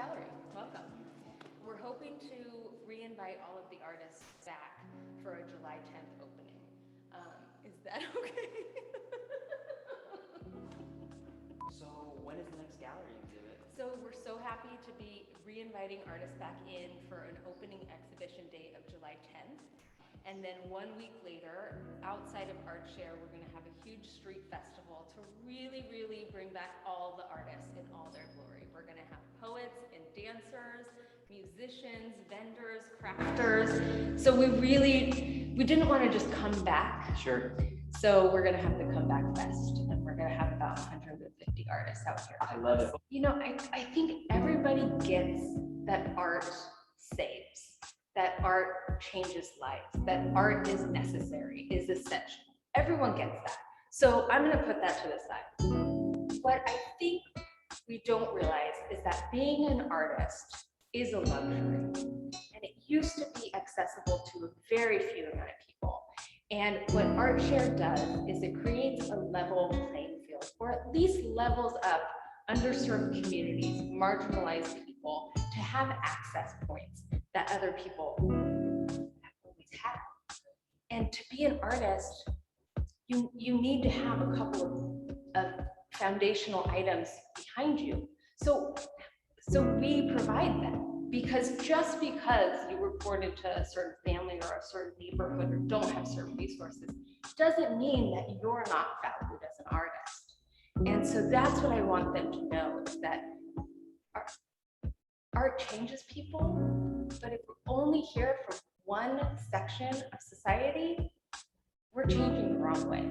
gallery. Welcome. We're hoping to re-invite all of the artists back for a July 10th opening. Is that okay? So when is the next gallery exhibit? So we're so happy to be re-inviting artists back in for an opening exhibition date of July 10th. And then 1 week later, outside of ArtShare, we're going to have a huge street festival to really, really bring back all the artists in all their glory. We're going to have poets and dancers, musicians, vendors, crafters. So we didn't want to just come back. Sure. So we're going to have the Comeback Fest, and we're going to have about 150 artists out here. I love it. You know, I think everybody gets that art saves, that art changes lives, that art is necessary, is essential. Everyone gets that. So I'm going to put that to the side. What I think we don't realize is that being an artist is a luxury, and it used to be accessible to a very few amount of people. And what ArtShare does is it creates a level playing field, or at least levels up underserved communities, marginalized people, to have access points that other people have always had. And to be an artist, you need to have a couple of foundational items behind you. So we provide them. Because just because you were born into a certain family or a certain neighborhood or don't have certain resources, doesn't mean that you're not valued as an artist. And so that's what I want them to know, is that art changes people, but if we're only here for one section of society, we're changing the wrong way.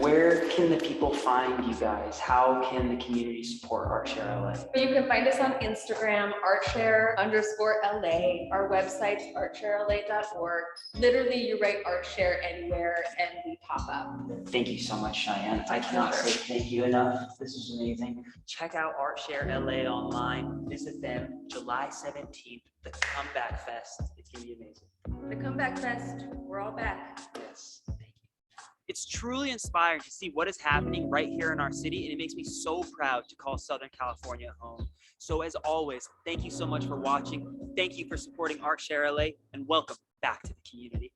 Where can the people find you guys? How can the community support ArtShare LA? You can find us on Instagram, artshare_LA. Our website's artsharela.org. Literally, you write ArtShare anywhere and we pop up. Thank you so much, Cheyanne. I cannot say thank you enough. This is amazing. Check out ArtShare LA online. Visit them July 17th, the Comeback Fest. It's going to be amazing. The Comeback Fest, we're all back. Yes. It's truly inspiring to see what is happening right here in our city, and it makes me so proud to call Southern California home. So as always, thank you so much for watching. Thank you for supporting ArtShare LA, and welcome back to the community.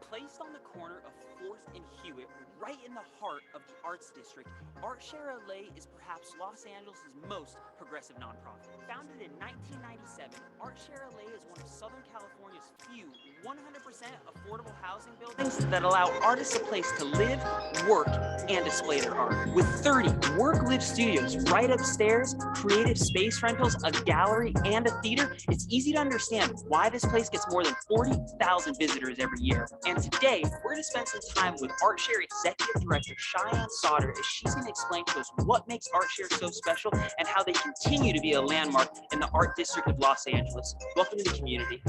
Placed on the corner of 4th and Hewitt, right in the heart of the Arts District, ArtShare LA is perhaps Los Angeles' most progressive nonprofit. Founded in 1997, ArtShare LA is one of Southern California's few 100% affordable housing buildings that allow artists a place to live, work, and display their art. With 30 work-live studios right upstairs, creative space rentals, a gallery, and a theater, it's easy to understand why this place gets more than 40,000 visitors every year. And today, we're going to spend some time with ArtShare Executive Director Cheyanne Sauter as she's going to explain to us what makes ArtShare so special and how they continue to be a landmark in the art district of Los Angeles. Welcome to the community.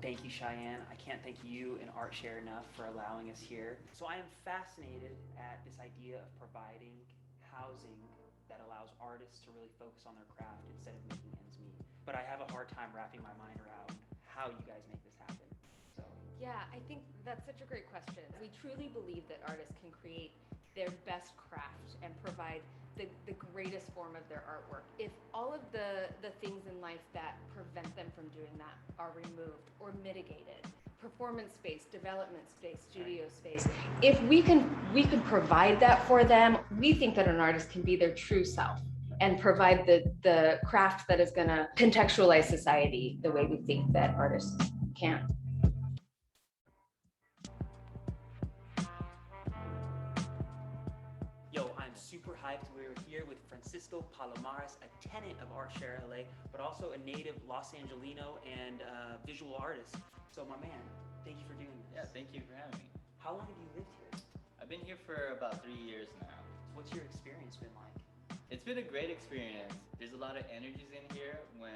Thank you, Cheyanne. I can't thank you and ArtShare enough for allowing us here. So I am fascinated at this idea of providing housing that allows artists to really focus on their craft instead of making ends meet. But I have a hard time wrapping my mind around how you guys make this happen. So Yeah, I think that's such a great question. We truly believe that artists can create their best craft and provide the greatest form of their artwork if all of the things in life that prevent them from doing that are removed or mitigated. Performance space, development space, studio space. If we could provide that for them, we think that an artist can be their true self and provide the craft that is going to contextualize society the way we think that artists can. Yo, I'm super hyped. We're here with Francisco Palomares, a tenant of ArtShare LA, but also a native Los Angelino and visual artist. So my man, thank you for doing this. Yeah, thank you for having me. How long have you lived here? I've been here for about 3 years now. What's your experience been like? It's been a great experience. There's a lot of energies in here when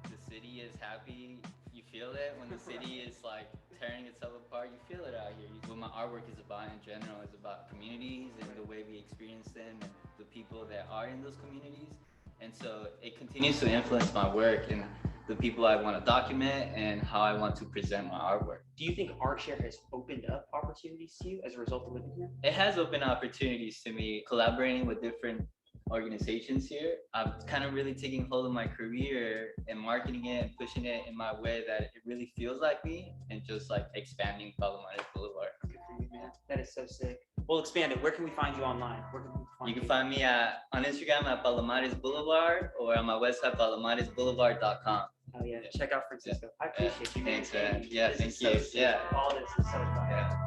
the city is happy. You feel it when the city is like tearing itself apart. You feel it out here. What my artwork is about in general is about communities and the way we experience them and the people that are in those communities. And so it continues to influence my work and the people I want to document and how I want to present my artwork. Do you think ArtShare has opened up opportunities to you as a result of living here? It has opened opportunities to me collaborating with different organizations here. I'm kind of really taking hold of my career and marketing it and pushing it in my way that it really feels like me and just like expanding Palomares Boulevard. Good for you, man. That is so sick. Well, expand it. Where can we find you online? Where can we find You can find me on Instagram at Palomares Boulevard or on my website palomaresboulevard.com. Oh yeah, check out Francisco. I appreciate you. Thanks, man. Yeah, This thank is so you. sick. Yeah. All this is so fun. Yeah.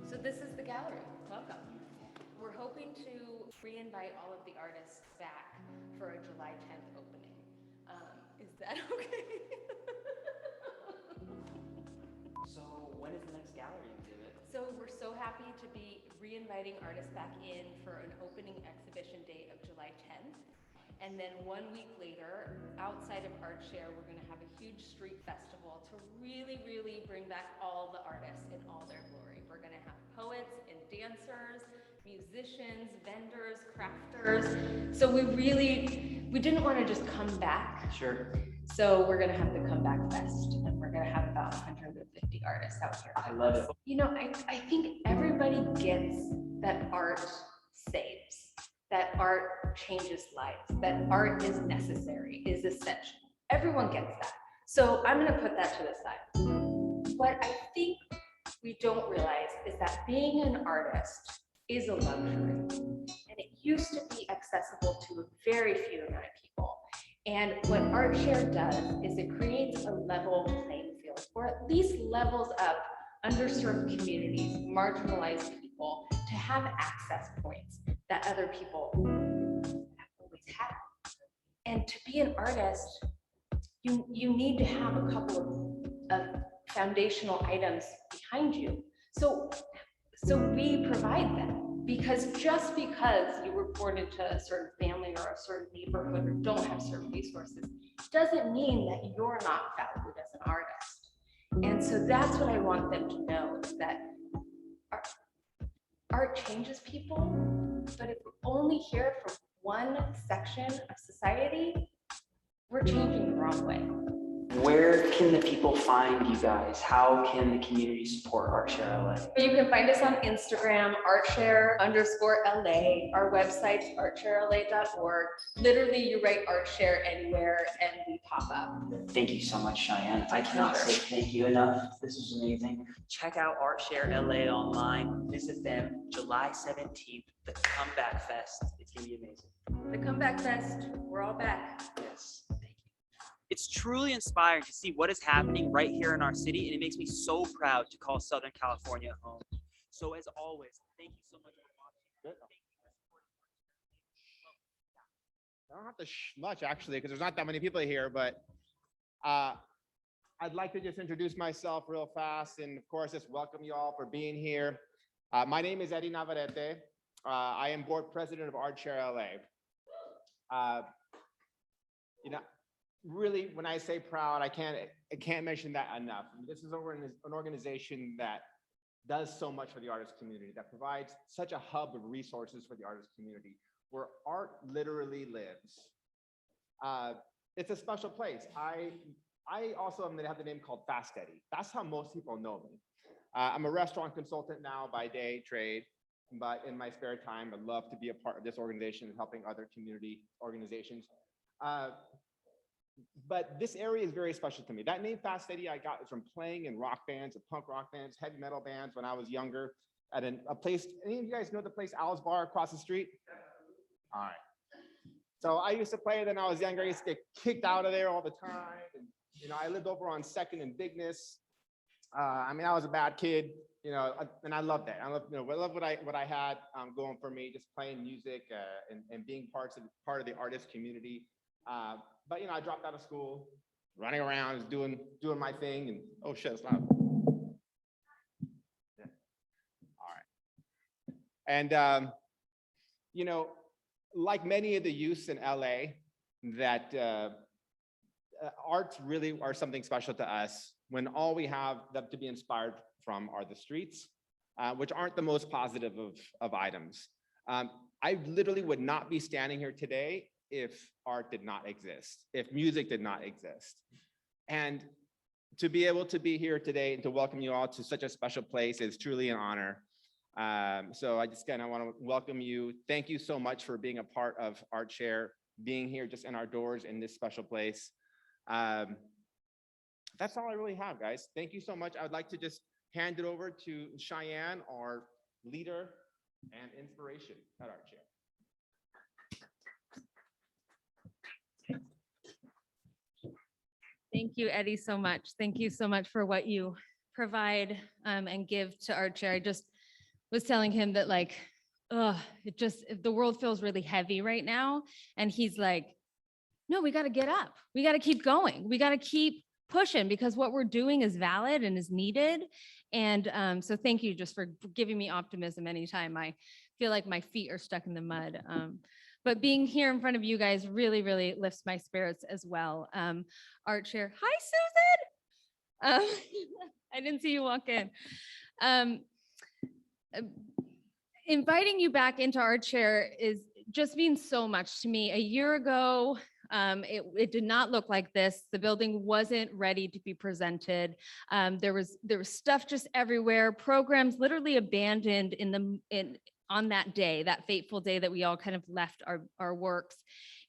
So this is the gallery. Welcome. We're hoping to re-invite all of the artists back for a July 10th opening. Is that okay? So when is the next gallery exhibit? So we're so happy to be re-inviting artists back in for an opening exhibition date of July 10th. And then 1 week later, outside of ArtShare, we're gonna have a huge street festival to really, really bring back all the artists in all their glory. We're gonna have poets and dancers, musicians, vendors, crafters. So we didn't wanna just come back. Sure. So we're gonna have the Comeback Fest, and we're gonna have about 150 artists out here. I love it. You know, I think everybody gets that art saves, that art changes lives, that art is necessary, is essential. Everyone gets that. So I'm gonna put that to the side. What I think we don't realize is that being an artist is a luxury. And it used to be accessible to a very few amount of people. And what ArtShare does is it creates a level playing field, or at least levels up underserved communities, marginalized people, to have access points that other people have always had. And to be an artist, you need to have a couple of foundational items behind you. So we provide them. Because just because you were born into a certain family or a certain neighborhood or don't have certain resources, doesn't mean that you're not valued as an artist. And so that's what I want them to know, is that art changes people, but if we're only here for one section of society, we're changing the wrong way. Where can the people find you guys? How can the community support ArtShare LA? You can find us on Instagram, artshare_LA. Our website's artsharela.org. Literally, you write ArtShare anywhere and we pop up. Thank you so much, Cheyanne. I cannot say thank you enough. This was amazing. Check out ArtShare LA online. Visit them July 17th, the Comeback Fest. It's gonna be amazing. The Comeback Fest, we're all back. Yes. It's truly inspiring to see what is happening right here in our city, and it makes me so proud to call Southern California home. So as always, thank you so much for watching. Thank you for supporting. I don't have to much actually, because there's not that many people here, but I'd like to just introduce myself real fast, and of course, just welcome you all for being here. My name is Eddie Navarrete. I am board president of ArtShare LA. You know, really, when I say proud, I can't mention that enough. I mean, this is an organization that does so much for the artist community, that provides such a hub of resources for the artist community, where art literally lives. It's a special place. I also am gonna have the name called Fast Eddie. That's how most people know me. I'm a restaurant consultant now by day trade, but in my spare time, I'd love to be a part of this organization and helping other community organizations. But this area is very special to me. That name Fast Eddie I got is from playing in rock bands and punk rock bands, heavy metal bands when I was younger at a place. Any of you guys know the place Al's Bar across the street? All right. So I used to play then I was younger. I used to get kicked out of there all the time. And, you know, I lived over on 2nd and Bigness. I mean, I was a bad kid, you know, and I love that. I love, you know, I love what I had going for me, just playing music and being part of the artist community. But I dropped out of school, running around, doing my thing, and oh shit, it's loud. Yeah. All right. And like many of the youths in LA, that arts really are something special to us when all we have to be inspired from are the streets, which aren't the most positive of items. I literally would not be standing here today if art did not exist, if music did not exist. And to be able to be here today and to welcome you all to such a special place is truly an honor. So I just kind of want to welcome you. Thank you so much for being a part of Art Share, being here just in our doors in this special place. That's all I really have, guys. Thank you so much. I would like to just hand it over to Cheyanne, our leader and inspiration at Art Share. Thank you, Eddie, so much. Thank you so much for what you provide and give to Art Share. I just was telling him that the world feels really heavy right now. And he's like, no, we got to get up. We got to keep going. We got to keep pushing because what we're doing is valid and is needed. And so thank you just for giving me optimism anytime I feel like my feet are stuck in the mud. But being here in front of you guys really, really lifts my spirits as well. Art Share, hi, Susan. I didn't see you walk in. Inviting you back into Art Share is just means so much to me. A year ago, it did not look like this. The building wasn't ready to be presented. There was stuff just everywhere. Programs literally abandoned on that day, that fateful day that we all kind of left our works.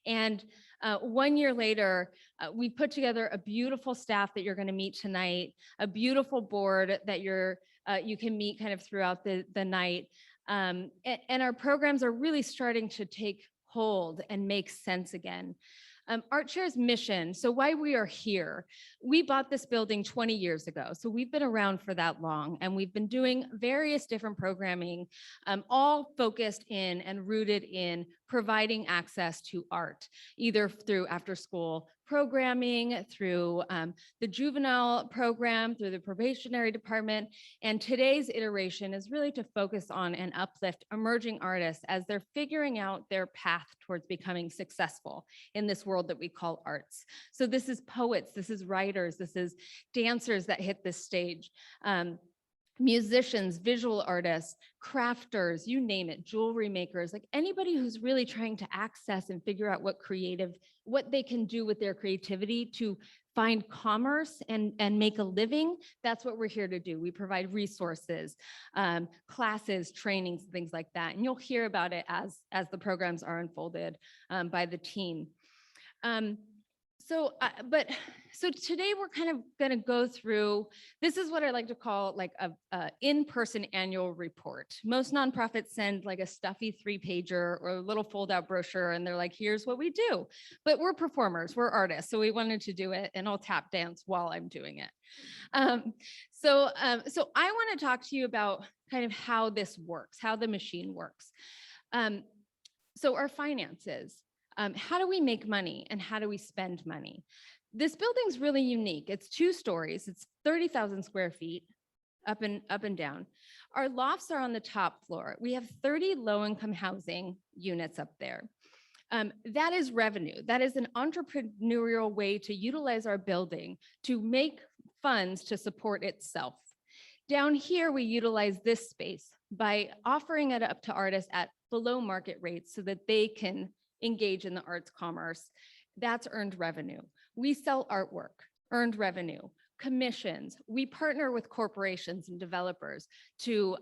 And 1 year later, we put together a beautiful staff that you're going to meet tonight, a beautiful board that you can meet kind of throughout the night. And our programs are really starting to take hold and make sense again. Art Share's mission, so why we are here. We bought this building 20 years ago, so we've been around for that long, and we've been doing various different programming, all focused in and rooted in providing access to art, either through after-school programming, through the juvenile program, through the probationary department. And today's iteration is really to focus on and uplift emerging artists as they're figuring out their path towards becoming successful in this world that we call arts. So this is poets, this is writers, this is dancers that hit this stage. Musicians, visual artists, crafters, you name it, jewelry makers, like anybody who's really trying to access and figure out what they can do with their creativity to find commerce and make a living. That's what we're here to do. We provide resources, classes, trainings, things like that. And you'll hear about it as the programs are unfolded by the team. So today we're kind of going to go through, this is what I like to call like a in-person annual report. Most nonprofits send like a stuffy 3-pager or a little fold-out brochure, and they're like, here's what we do. But we're performers, we're artists, so we wanted to do it, and I'll tap dance while I'm doing it. So I want to talk to you about kind of how this works, how the machine works. So our finances. How do we make money and how do we spend money? This building's really unique. It's 2 stories. It's 30,000 square feet up and down. Our lofts are on the top floor. We have 30 low-income housing units up there. That is revenue. That is an entrepreneurial way to utilize our building to make funds to support itself. Down here, we utilize this space by offering it up to artists at below market rates so that they can engage in the arts commerce. That's earned revenue. We sell artwork, earned revenue, commissions. We partner with corporations and developers to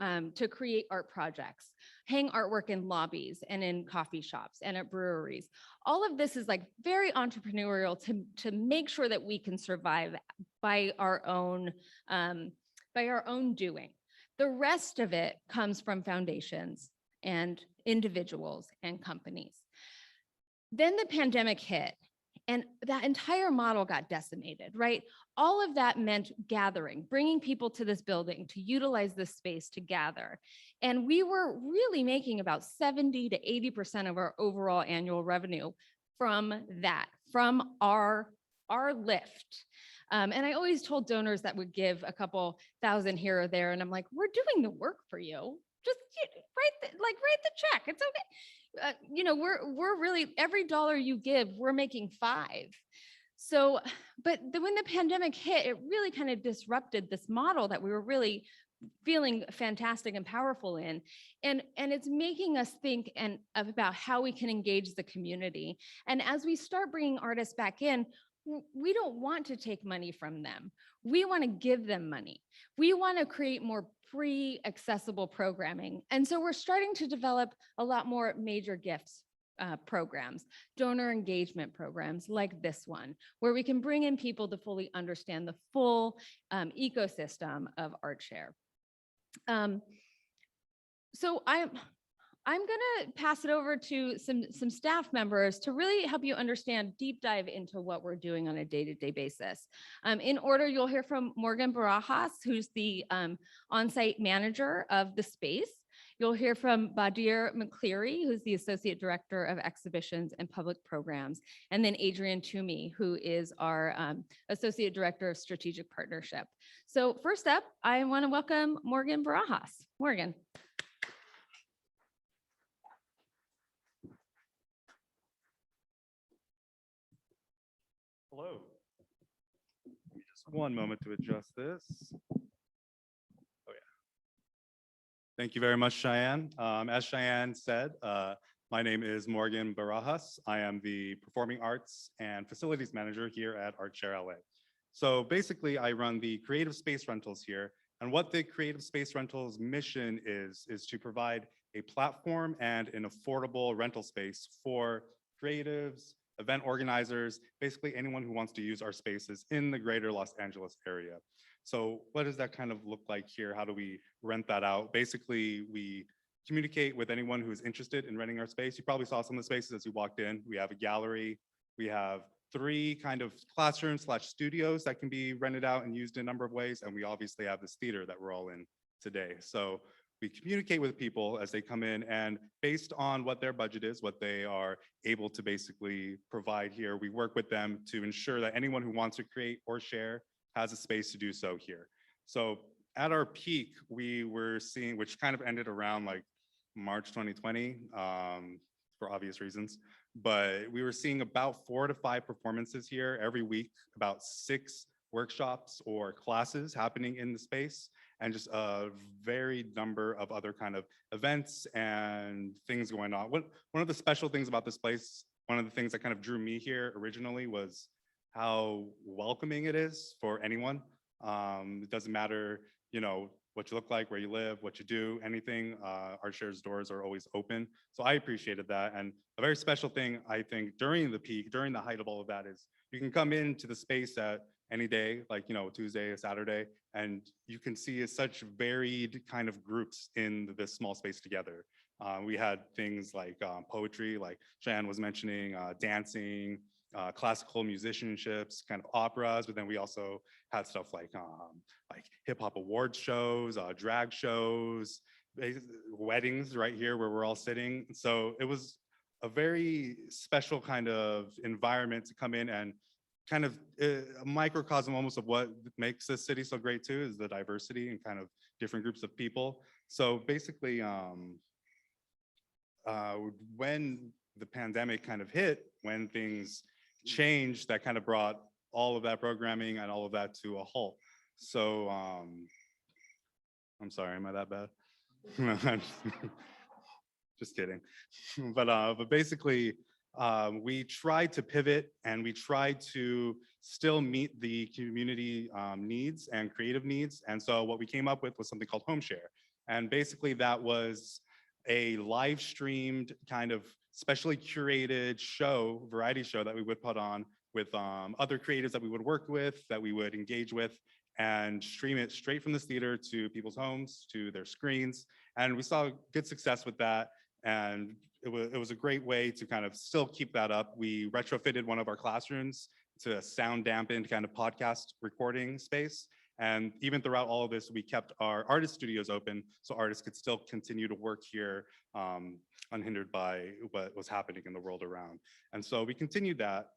create art projects, hang artwork in lobbies and in coffee shops and at breweries. All of this is like very entrepreneurial to make sure that we can survive by our own doing. The rest of it comes from foundations and individuals and companies. Then the pandemic hit and that entire model got decimated, right? All of that meant gathering, bringing people to this building to utilize this space to gather. And we were really making about 70 to 80% of our overall annual revenue from that, from our lift. And I always told donors that would give a couple thousand here or there. And I'm like, we're doing the work for you. Just write the check. It's okay. We're really, every dollar you give, we're making 5. So, but when the pandemic hit, it really kind of disrupted this model that we were really feeling fantastic and powerful in. And it's making us think about how we can engage the community. And as we start bringing artists back in, we don't want to take money from them. We want to give them money. We want to create more free, accessible programming. And so we're starting to develop a lot more major gifts programs, donor engagement programs like this one, where we can bring in people to fully understand the full ecosystem of ArtShare. So I'm gonna pass it over to some staff members to really help you understand, deep dive into what we're doing on a day-to-day basis. In order, you'll hear from Morgan Barajas, who's the on-site manager of the space. You'll hear from Badir McCleary, who's the Associate Director of Exhibitions and Public Programs, and then Adrian Toomey, who is our Associate Director of Strategic Partnership. So first up, I want to welcome Morgan Barajas. Morgan. Hello. Just one moment to adjust this. Oh yeah. Thank you very much, Cheyanne. As Cheyanne said, my name is Morgan Barajas. I am the Performing Arts and Facilities Manager here at ArtShare LA. So basically, I run the creative space rentals here. And what the creative space rentals mission is to provide a platform and an affordable rental space for creatives, event organizers, basically anyone who wants to use our spaces in the greater Los Angeles area. So what does that kind of look like here? How do we rent that out? Basically, we communicate with anyone who's interested in renting our space. You probably saw some of the spaces as you walked in. We have a gallery. We have 3 kind of classrooms / studios that can be rented out and used in a number of ways. And we obviously have this theater that we're all in today. So we communicate with people as they come in, and based on what their budget is, what they are able to basically provide here, we work with them to ensure that anyone who wants to create or share has a space to do so here. So at our peak, we were seeing, which kind of ended around like March 2020 for obvious reasons, but we were seeing about 4 to 5 performances here every week, about 6 workshops or classes happening in the space, and just a varied number of other kind of events and things going on. One of the special things about this place, one of the things that kind of drew me here originally, was how welcoming it is for anyone. It doesn't matter, what you look like, where you live, what you do, anything. ArtShare's doors are always open. So I appreciated that. And a very special thing, I think, during the peak, during the height of all of that, is you can come into the space at any day, like, Tuesday or Saturday, and you can see such varied kind of groups in this small space together. We had things like poetry, like Cheyanne was mentioning, dancing, classical musicianships, kind of operas, but then we also had stuff like hip hop awards shows, drag shows, weddings right here where we're all sitting. So it was a very special kind of environment to come in, and kind of a microcosm almost of what makes this city so great too, is the diversity and kind of different groups of people. So basically, when the pandemic kind of hit, when things changed, that kind of brought all of that programming and all of that to a halt. So I'm sorry, am I that bad? Just kidding. But basically, we tried to pivot, and we tried to still meet the community needs and creative needs. And so what we came up with was something called Home Share. And basically that was a live streamed kind of specially curated show, variety show that we would put on with other creatives that we would work with, that we would engage with, and stream it straight from this theater to people's homes, to their screens. And we saw good success with that. And it was a great way to kind of still keep that up. We retrofitted one of our classrooms to a sound dampened kind of podcast recording space. And even throughout all of this, we kept our artist studios open so artists could still continue to work here unhindered by what was happening in the world around. And so we continued that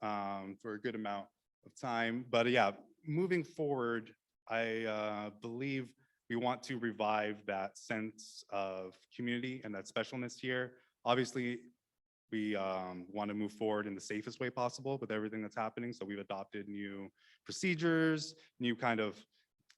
for a good amount of time. But yeah, moving forward, I believe we want to revive that sense of community and that specialness here. Obviously, we want to move forward in the safest way possible with everything that's happening. So we've adopted new procedures, new kind of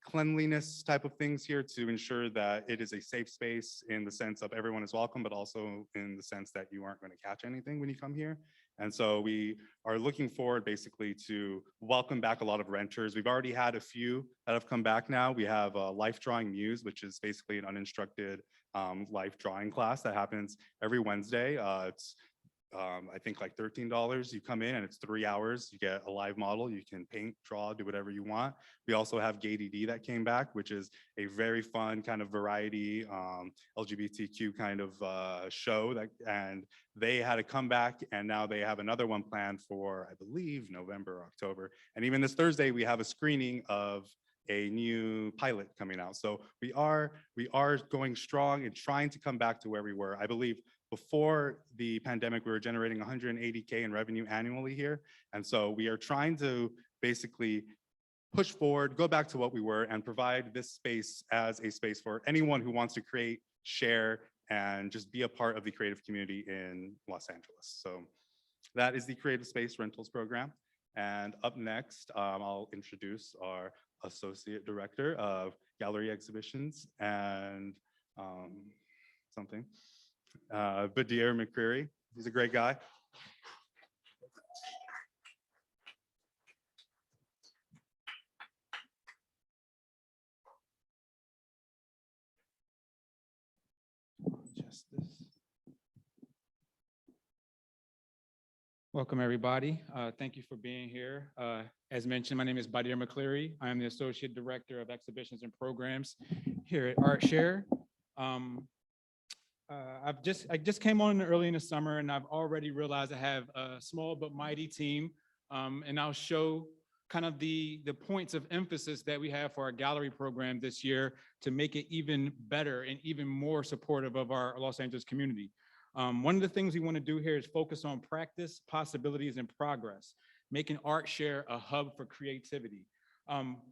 cleanliness type of things here to ensure that it is a safe space in the sense of everyone is welcome, but also in the sense that you aren't going to catch anything when you come here. And so we are looking forward basically to welcome back a lot of renters. We've already had a few that have come back now. We have a Life Drawing Muse, which is basically an uninstructed life drawing class that happens every Wednesday. It's I think like $13. You come in and it's 3 hours. You get a live model. You can paint, draw, do whatever you want. We also have GayDD that came back, which is a very fun kind of variety LGBTQ kind of show that, and they had a comeback, and now they have another one planned for, I believe, November or October. And even this Thursday, we have a screening of a new pilot coming out. So we are going strong and trying to come back to where we were. I believe before the pandemic, we were generating 180K in revenue annually here. And so we are trying to basically push forward, go back to what we were, and provide this space as a space for anyone who wants to create, share, and just be a part of the creative community in Los Angeles. So that is the Creative Space Rentals program. And up next, I'll introduce our Associate Director of Gallery Exhibitions and Badir McCreary. He's a great guy. Welcome, everybody. Thank you for being here. As mentioned, my name is Badir McCleary. I am the Associate Director of Exhibitions and Programs here at ArtShare. I just came on early in the summer, and I've already realized I have a small but mighty team, and I'll show kind of the points of emphasis that we have for our gallery program this year to make it even better and even more supportive of our Los Angeles community. One of the things we want to do here is focus on practice, possibilities, and progress, making ArtShare a hub for creativity.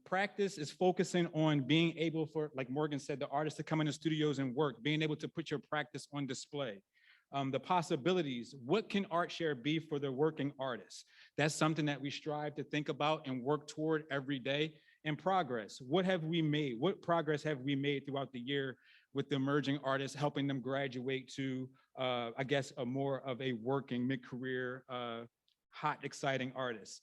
Practice is focusing on being able for, like Morgan said, the artists to come in the studios and work, being able to put your practice on display. The possibilities, what can ArtShare be for the working artists? That's something that we strive to think about and work toward every day. And progress, what have we made? What progress have we made throughout the year with the emerging artists, helping them graduate to, I guess, a more of a working mid-career, hot, exciting artist.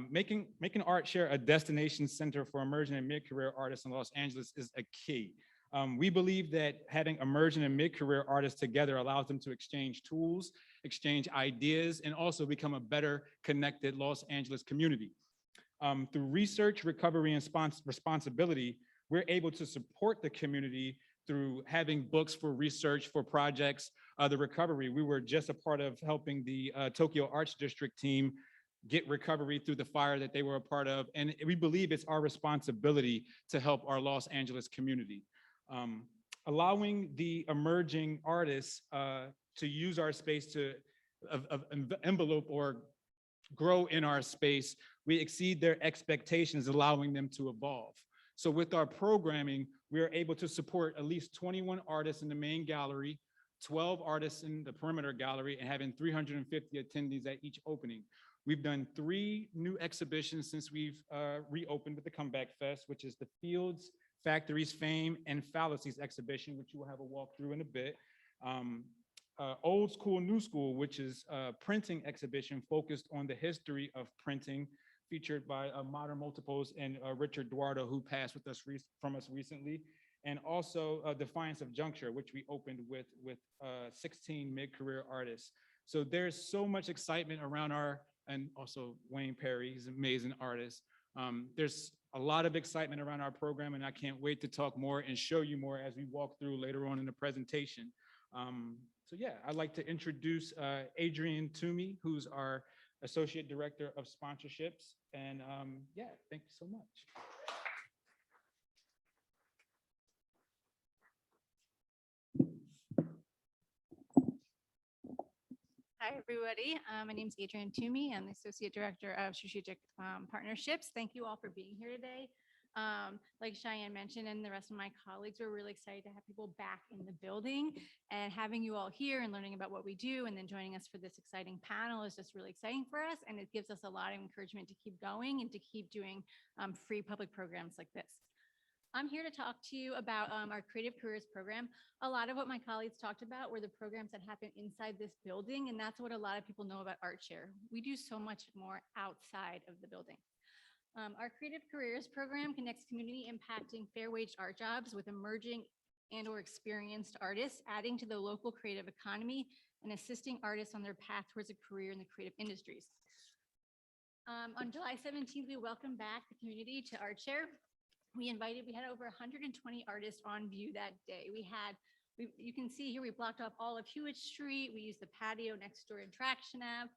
Making ArtShare a destination center for emerging and mid-career artists in Los Angeles is a key. We believe that having emerging and mid-career artists together allows them to exchange tools, exchange ideas, and also become a better connected Los Angeles community. Through research, recovery, and responsibility, we're able to support the community through having books for research, for projects, the recovery. We were just a part of helping the Tokyo Arts District team get recovery through the fire that they were a part of. And we believe it's our responsibility to help our Los Angeles community. Allowing the emerging artists to use our space to envelope or grow in our space, we exceed their expectations, allowing them to evolve. So with our programming, we are able to support at least 21 artists in the main gallery, 12 artists in the perimeter gallery, and having 350 attendees at each opening. We've done 3 new exhibitions since we've reopened with the Comeback Fest, which is the Fields, Factories, Fame, and Fallacies exhibition, which you will have a walkthrough in a bit. Old School, New School, which is a printing exhibition focused on the history of printing, featured by Modern Multiples and Richard Duardo, who passed with us from us recently. And also Defiance of Juncture, which we opened with 16 mid-career artists. So there's so much excitement around and also Wayne Perry, he's an amazing artist. There's a lot of excitement around our program, and I can't wait to talk more and show you more as we walk through later on in the presentation. So yeah, I'd like to introduce Adrian Toomey, who's our Associate Director of Sponsorships. And yeah, thank you so much. Hi, everybody. My name is Adrienne Toomey. I'm the Associate Director of Strategic Partnerships. Thank you all for being here today. Like Cheyanne mentioned, and the rest of my colleagues, we're really excited to have people back in the building, and having you all here and learning about what we do and then joining us for this exciting panel is just really exciting for us. And it gives us a lot of encouragement to keep going and to keep doing free public programs like this. I'm here to talk to you about our Creative Careers program. A lot of what my colleagues talked about were the programs that happen inside this building, and that's what a lot of people know about ArtShare. We do so much more outside of the building. Our Creative Careers program connects community impacting fair waged art jobs with emerging and or experienced artists, adding to the local creative economy and assisting artists on their path towards a career in the creative industries. On July 17th, we welcomed back the community to ArtShare. We had over 120 artists on view that day. You can see here, we blocked off all of Hewitt Street. We used the patio next door in Traction Ave.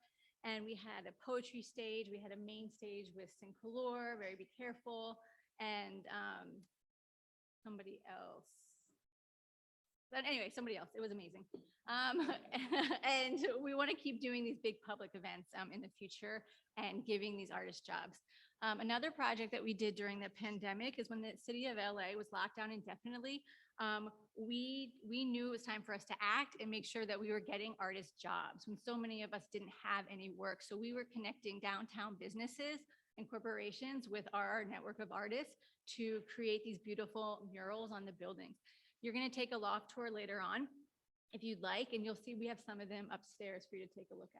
And we had a poetry stage. We had a main stage with Sing Color, Very Be Careful, and somebody else. But anyway, somebody else. It was amazing. And we want to keep doing these big public events in the future and giving these artists jobs. Another project that we did during the pandemic is when the city of LA was locked down indefinitely. We knew it was time for us to act and make sure that we were getting artists jobs when so many of us didn't have any work. So we were connecting downtown businesses and corporations with our network of artists to create these beautiful murals on the buildings. You're going to take a loft tour later on if you'd like, and you'll see we have some of them upstairs for you to take a look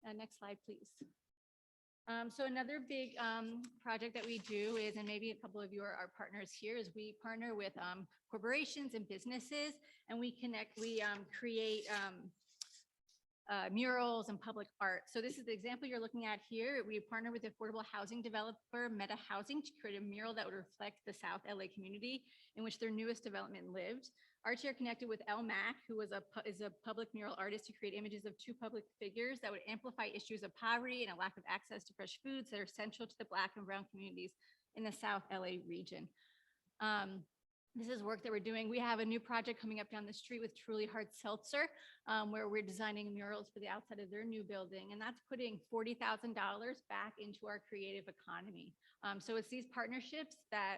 at. Next slide, please. So another big project that we do is, and maybe a couple of you are our partners here, is we partner with corporations and businesses, and we create murals and public art. So this is the example you're looking at here. We partner with the affordable housing developer Meta Housing to create a mural that would reflect the South LA community in which their newest development lived. ArtShare connected with El Mac, who is a public mural artist, to create images of two public figures that would amplify issues of poverty and a lack of access to fresh foods that are central to the Black and brown communities in the South LA region. This is work that we're doing. We have a new project coming up down the street with Truly Hard Seltzer, where we're designing murals for the outside of their new building. And that's putting $40,000 back into our creative economy. So it's these partnerships that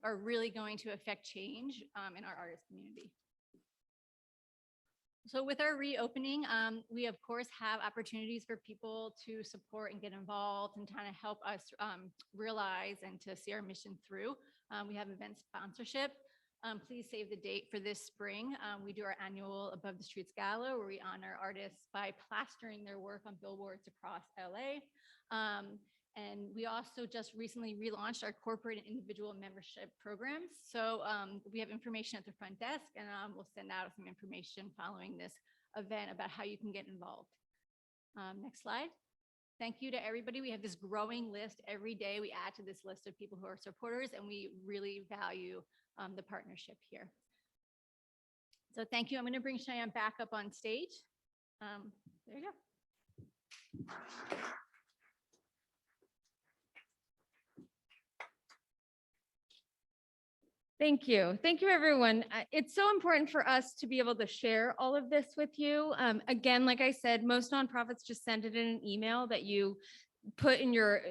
are really going to affect change in our artist community. So with our reopening, we of course have opportunities for people to support and get involved and kind of help us realize and to see our mission through. We have event sponsorship. Please save the date for this spring. We do our annual Above the Streets Gala, where we honor artists by plastering their work on billboards across LA. And we also just recently relaunched our corporate and individual membership programs. So we have information at the front desk, and we'll send out some information following this event about how you can get involved. Next slide. Thank you to everybody. We have this growing list. Every day we add to this list of people who are supporters, and we really value the partnership here. So thank you. I'm going to bring Cheyanne back up on stage. There you go. Thank you. Thank you, everyone. It's so important for us to be able to share all of this with you. Again, like I said, most nonprofits just send it in an email that you put in your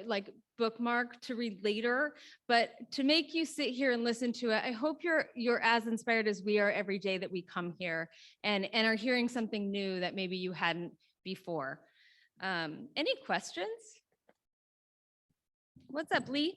bookmark to read later. But to make you sit here and listen to it, I hope you're as inspired as we are every day that we come here and are hearing something new that maybe you hadn't before. Any questions? What's up, Lee?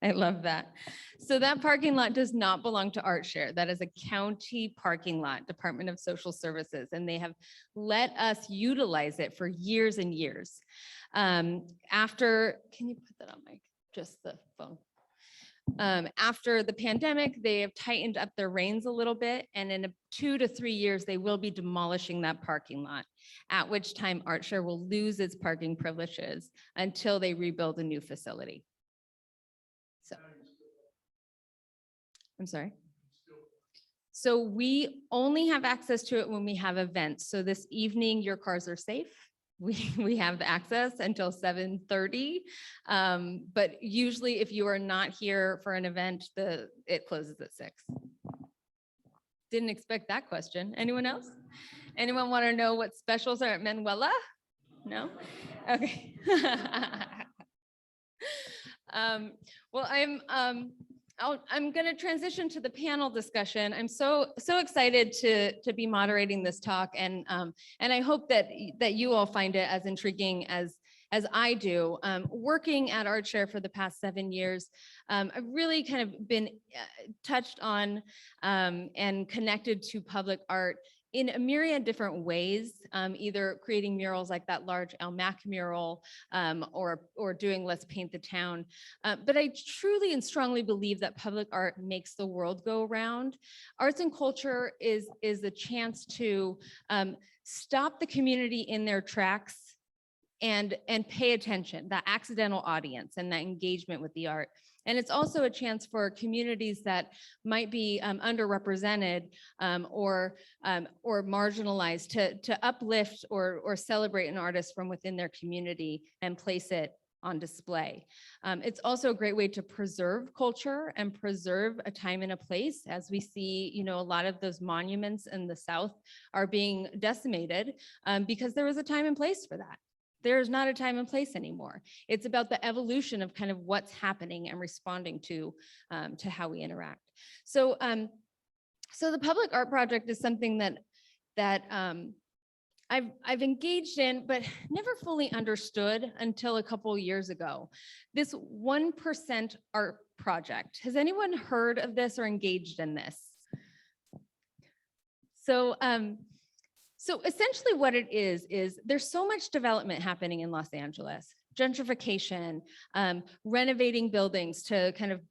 I love that. So that parking lot does not belong to ArtShare. That is a county parking lot, Department of Social Services, and they have let us utilize it for years and years. Can you put that on just the phone? After the pandemic, they have tightened up their reins a little bit, and in 2 to 3 years, they will be demolishing that parking lot, at which time ArtShare will lose its parking privileges until they rebuild a new facility. So, I'm sorry. So we only have access to it when we have events. So this evening, your cars are safe. We have access until 7:30. But usually if you are not here for an event, it closes at 6. Didn't expect that question. Anyone else? Anyone want to know what specials are at Manuela? No? Okay. Well, I'm going to transition to the panel discussion. I'm so excited to be moderating this talk, and I hope that you all find it as intriguing as I do. Working at ArtShare for the past 7 years, I've really kind of been touched on and connected to public art in a myriad different ways, either creating murals like that large El Mac mural, or doing Let's Paint the Town. But I truly and strongly believe that public art makes the world go round. Arts and culture is a chance to stop the community in their tracks and pay attention, that accidental audience and that engagement with the art. And it's also a chance for communities that might be underrepresented or marginalized to uplift or celebrate an artist from within their community and place it on display. It's also a great way to preserve culture and preserve a time and a place, as we see, you know, a lot of those monuments in the South are being decimated because there was a time and place for that. There's not a time and place anymore. It's about the evolution of kind of what's happening and responding to how we interact. So the Public Art Project is something that I've engaged in, but never fully understood until a couple of years ago. This 1% art project. Has anyone heard of this or engaged in this? So essentially what it is there's so much development happening in Los Angeles, gentrification, renovating buildings to kind of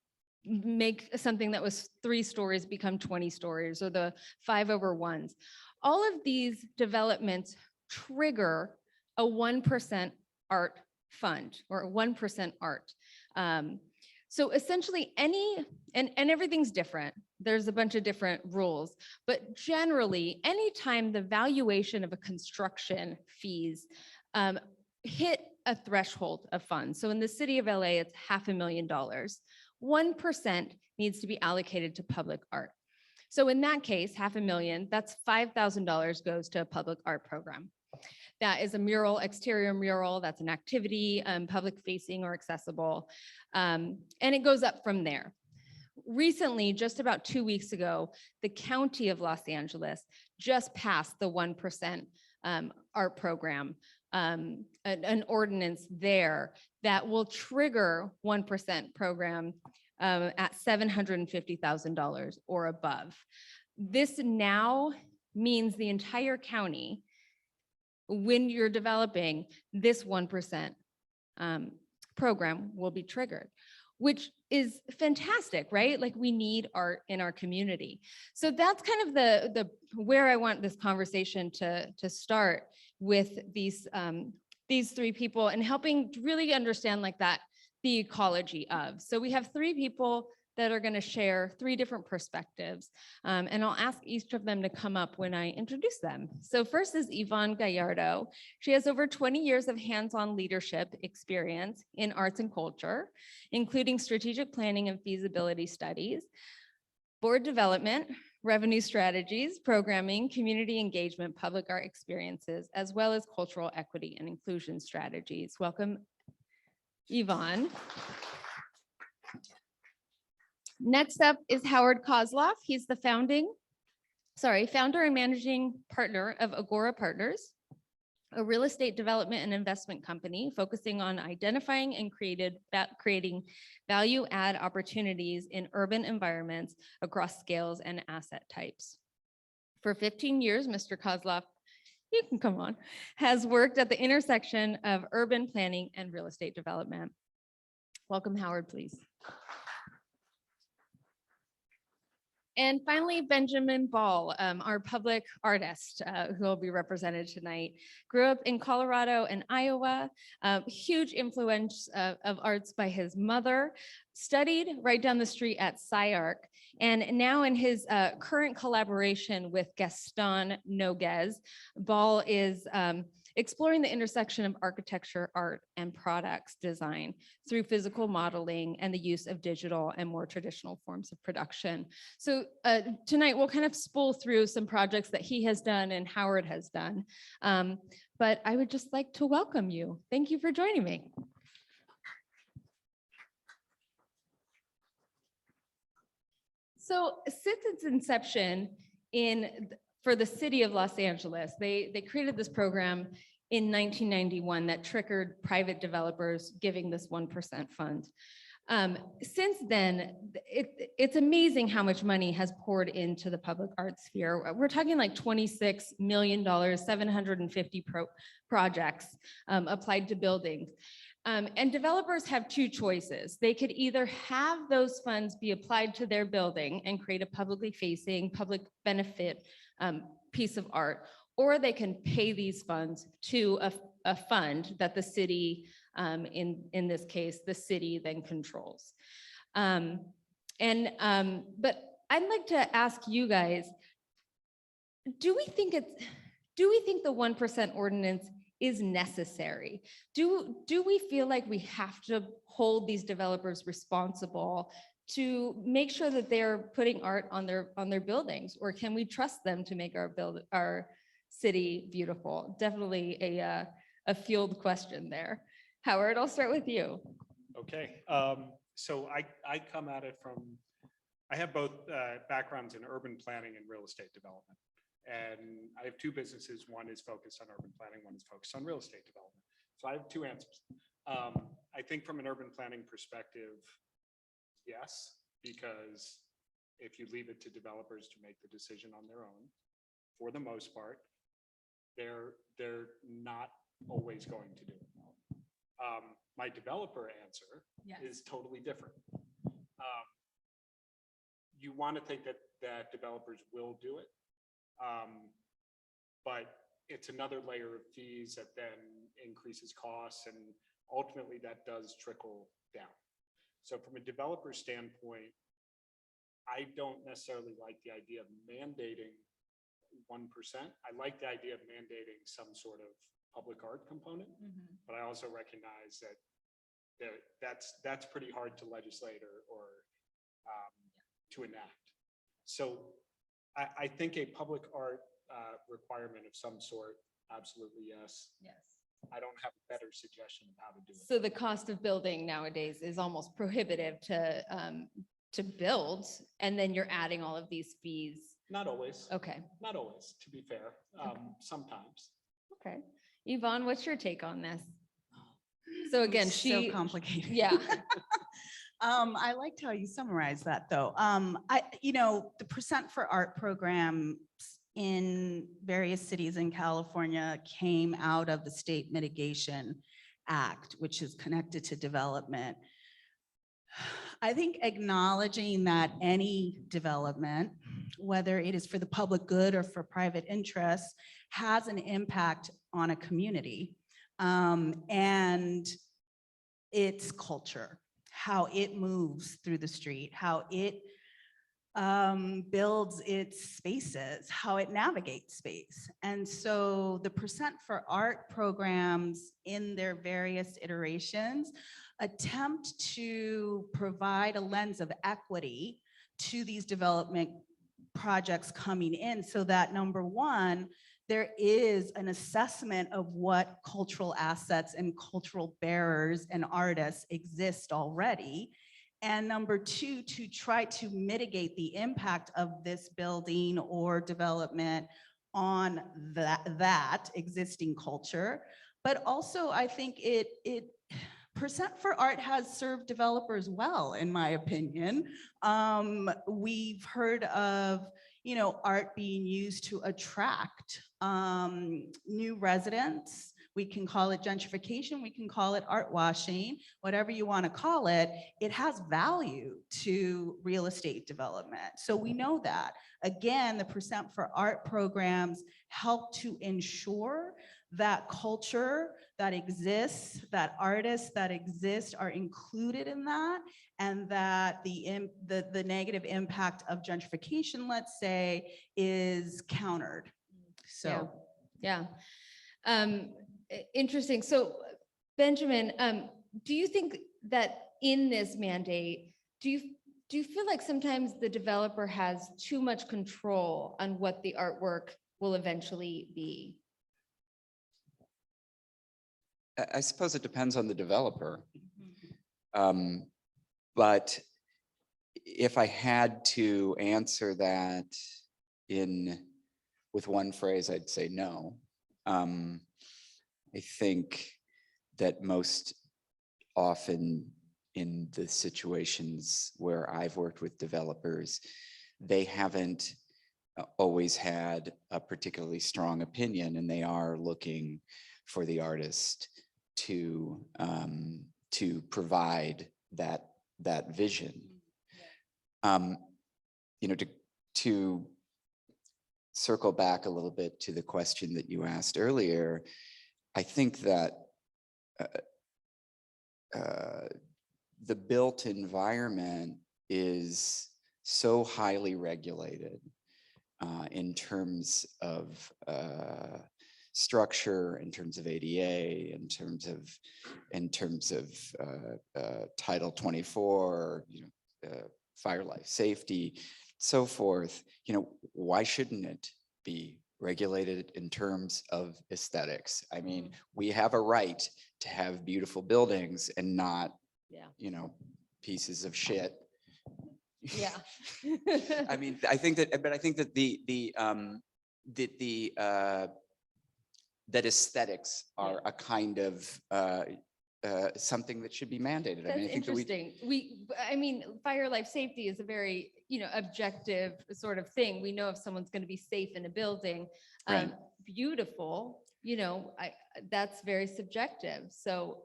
make something that was 3 stories become 20 stories, or the 5/1s. All of these developments trigger a 1% art fund, or 1% art. So essentially and everything's different. There's a bunch of different rules, but generally, anytime the valuation of a construction fees hit a threshold of funds. So in the city of LA, it's $500,000. 1% needs to be allocated to public art. So in that case, $500,000, that's $5,000 goes to a public art program. That is a mural, exterior mural, that's an activity, public facing or accessible, and it goes up from there. Recently, just about 2 weeks ago, the County of Los Angeles just passed the 1% art program, an ordinance there that will trigger 1% program at $750,000 or above. This now means the entire county, when you're developing this 1% program, will be triggered, which is fantastic, right? Like, we need art in our community. So that's kind of the where I want this conversation to start, with these 3 people and helping to really understand like that, the ecology of. So we have 3 people that are going to share 3 different perspectives. And I'll ask each of them to come up when I introduce them. So first is Evonne Gallardo. She has over 20 years of hands-on leadership experience in arts and culture, including strategic planning and feasibility studies, board development, revenue strategies, programming, community engagement, public art experiences, as well as cultural equity and inclusion strategies. Welcome, Evonne. Next up is Howard Kozloff. He's the founder and managing partner of Agora Partners, a real estate development and investment company focusing on identifying and creating value add opportunities in urban environments across scales and asset types. For 15 years, Mr. Kozloff, you can come on, has worked at the intersection of urban planning and real estate development. Welcome, Howard, please. And finally, Benjamin Ball, our public artist who will be represented tonight. Grew up in Colorado and Iowa, huge influence of arts by his mother, studied right down the street at SciArc, and now in his current collaboration with Gaston Noguez, Ball is exploring the intersection of architecture, art, and products design through physical modeling and the use of digital and more traditional forms of production. So tonight we'll kind of spool through some projects that he has done and Howard has done. But I would just like to welcome you. Thank you for joining me. So since its inception for the city of Los Angeles, they created this program in 1991 that triggered private developers giving this 1% fund. Since then, it's amazing how much money has poured into the public art sphere. We're talking like $26 million, 750 projects applied to buildings. And developers have two choices. They could either have those funds be applied to their building and create a publicly facing, public benefit piece of art, or they can pay these funds to a fund that the city, in this case, the city then controls. But I'd like to ask you guys, do we think the 1% ordinance is necessary? Do we feel like we have to hold these developers responsible to make sure that they're putting art on their buildings, or can we trust them to make our city beautiful? Definitely a fueled question there. Howard, I'll start with you. Okay, so I come at it from, I have both backgrounds in urban planning and real estate development. And I have two businesses. One is focused on urban planning, one is focused on real estate development. So I have two answers. I think from an urban planning perspective, yes, because if you leave it to developers to make the decision on their own, for the most part, they're not always going to do it. My developer answer is totally different. You want to think that developers will do it. But it's another layer of fees that then increases costs, and ultimately that does trickle down. So from a developer standpoint, I don't necessarily like the idea of mandating 1%. I like the idea of mandating some sort of public art component, but I also recognize that that's pretty hard to legislate or to enact. So I think a public art requirement of some sort, absolutely yes. Yes. I don't have a better suggestion of how to do it. So the cost of building nowadays is almost prohibitive to build, and then you're adding all of these fees. Not always. Okay. Not always, to be fair. Sometimes. Okay. Evonne, what's your take on this? So again, so complicated. Yeah. I liked how you summarized that, though. The Percent for Art programs in various cities in California came out of the State Mitigation Act, which is connected to development. I think acknowledging that any development, whether it is for the public good or for private interests, has an impact on a community and its culture, how it moves through the street, how it builds its spaces, how it navigates space. And so the Percent for Art programs in their various iterations attempt to provide a lens of equity to these development projects coming in, so that number one, there is an assessment of what cultural assets and cultural bearers and artists exist already. And number two, to try to mitigate the impact of this building or development on that existing culture. But also, I think Percent for Art has served developers well, in my opinion. We've heard of art being used to attract new residents. We can call it gentrification, we can call it art washing, whatever you want to call it. It has value to real estate development. So we know that. Again, the Percent for Art programs help to ensure that culture that exists, that artists that exist are included in that, and that the negative impact of gentrification, let's say, is countered. So yeah. Interesting. So Benjamin, do you think that in this mandate, do you feel like sometimes the developer has too much control on what the artwork will eventually be? I suppose it depends on the developer. But if I had to answer that with one phrase, I'd say no. I think that most often in the situations where I've worked with developers, they haven't always had a particularly strong opinion, and they are looking for the artist to provide that vision. To circle back a little bit to the question that you asked earlier, I think that the built environment is so highly regulated in terms of structure, in terms of ADA, in terms of Title 24, fire life safety, so forth. Why shouldn't it be regulated in terms of aesthetics? I mean, we have a right to have beautiful buildings and not, pieces of shit. Yeah. I mean, I think that that aesthetics are a kind of something that should be mandated. That's I mean, I think interesting. I mean, fire life safety is a very, objective sort of thing. We know if someone's going to be safe in a building. Right. Beautiful, that's very subjective. So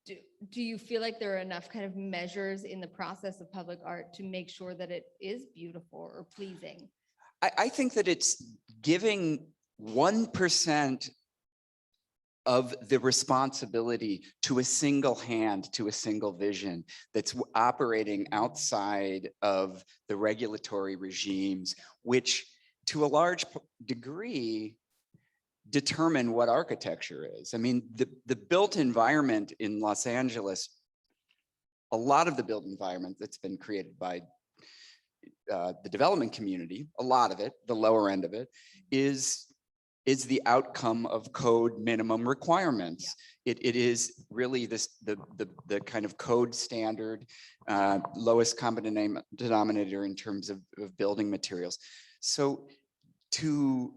do you feel like there are enough kind of measures in the process of public art to make sure that it is beautiful or pleasing? I think that it's giving 1% of the responsibility to a single hand, to a single vision that's operating outside of the regulatory regimes, which to a large degree determine what architecture is. I mean, the built environment in Los Angeles, a lot of the built environment that's been created by the development community, a lot of it, the lower end of it, is the outcome of code minimum requirements. Yeah. It is really the kind of code standard, lowest common denominator in terms of building materials. So to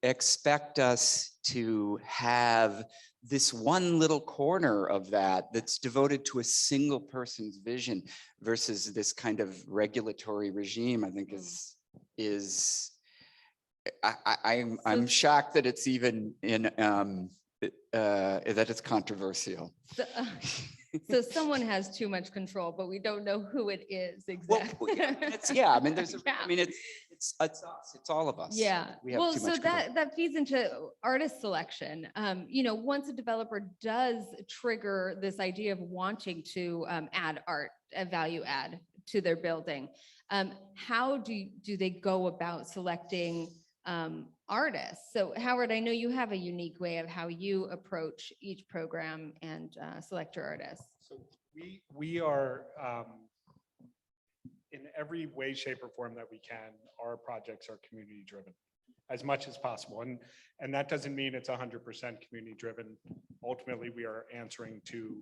expect us to have this one little corner of that's devoted to a single person's vision versus this kind of regulatory regime, I think I'm shocked that it's even that it's controversial. So someone has too much control, but we don't know who it is exactly. Well, I mean, it's us, it's all of us. Yeah. We have too much control. that feeds into artist selection. Once a developer does trigger this idea of wanting to add art, a value add to their building, how do they go about selecting artists? So Howard, I know you have a unique way of how you approach each program and select your artists. So we are in every way, shape, or form that we can, our projects are community driven as much as possible. And that doesn't mean it's 100% community driven. Ultimately, we are answering to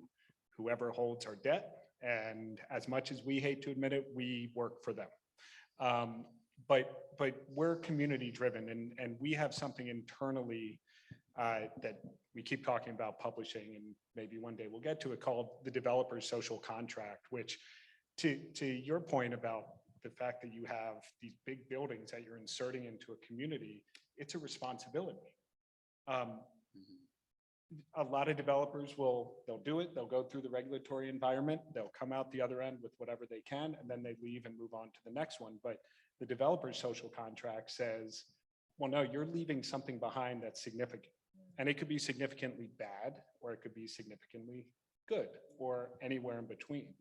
whoever holds our debt. And as much as we hate to admit it, we work for them. But we're community driven, and we have something internally that we keep talking about publishing, and maybe one day we'll get to it, called the developer's social contract, which to your point about the fact that you have these big buildings that you're inserting into a community, it's a responsibility. A lot of developers they'll do it, they'll go through the regulatory environment, they'll come out the other end with whatever they can, and then they leave and move on to the next one. But the developer's social contract says, well, no, you're leaving something behind that's significant. And it could be significantly bad, or it could be significantly good, or anywhere in between.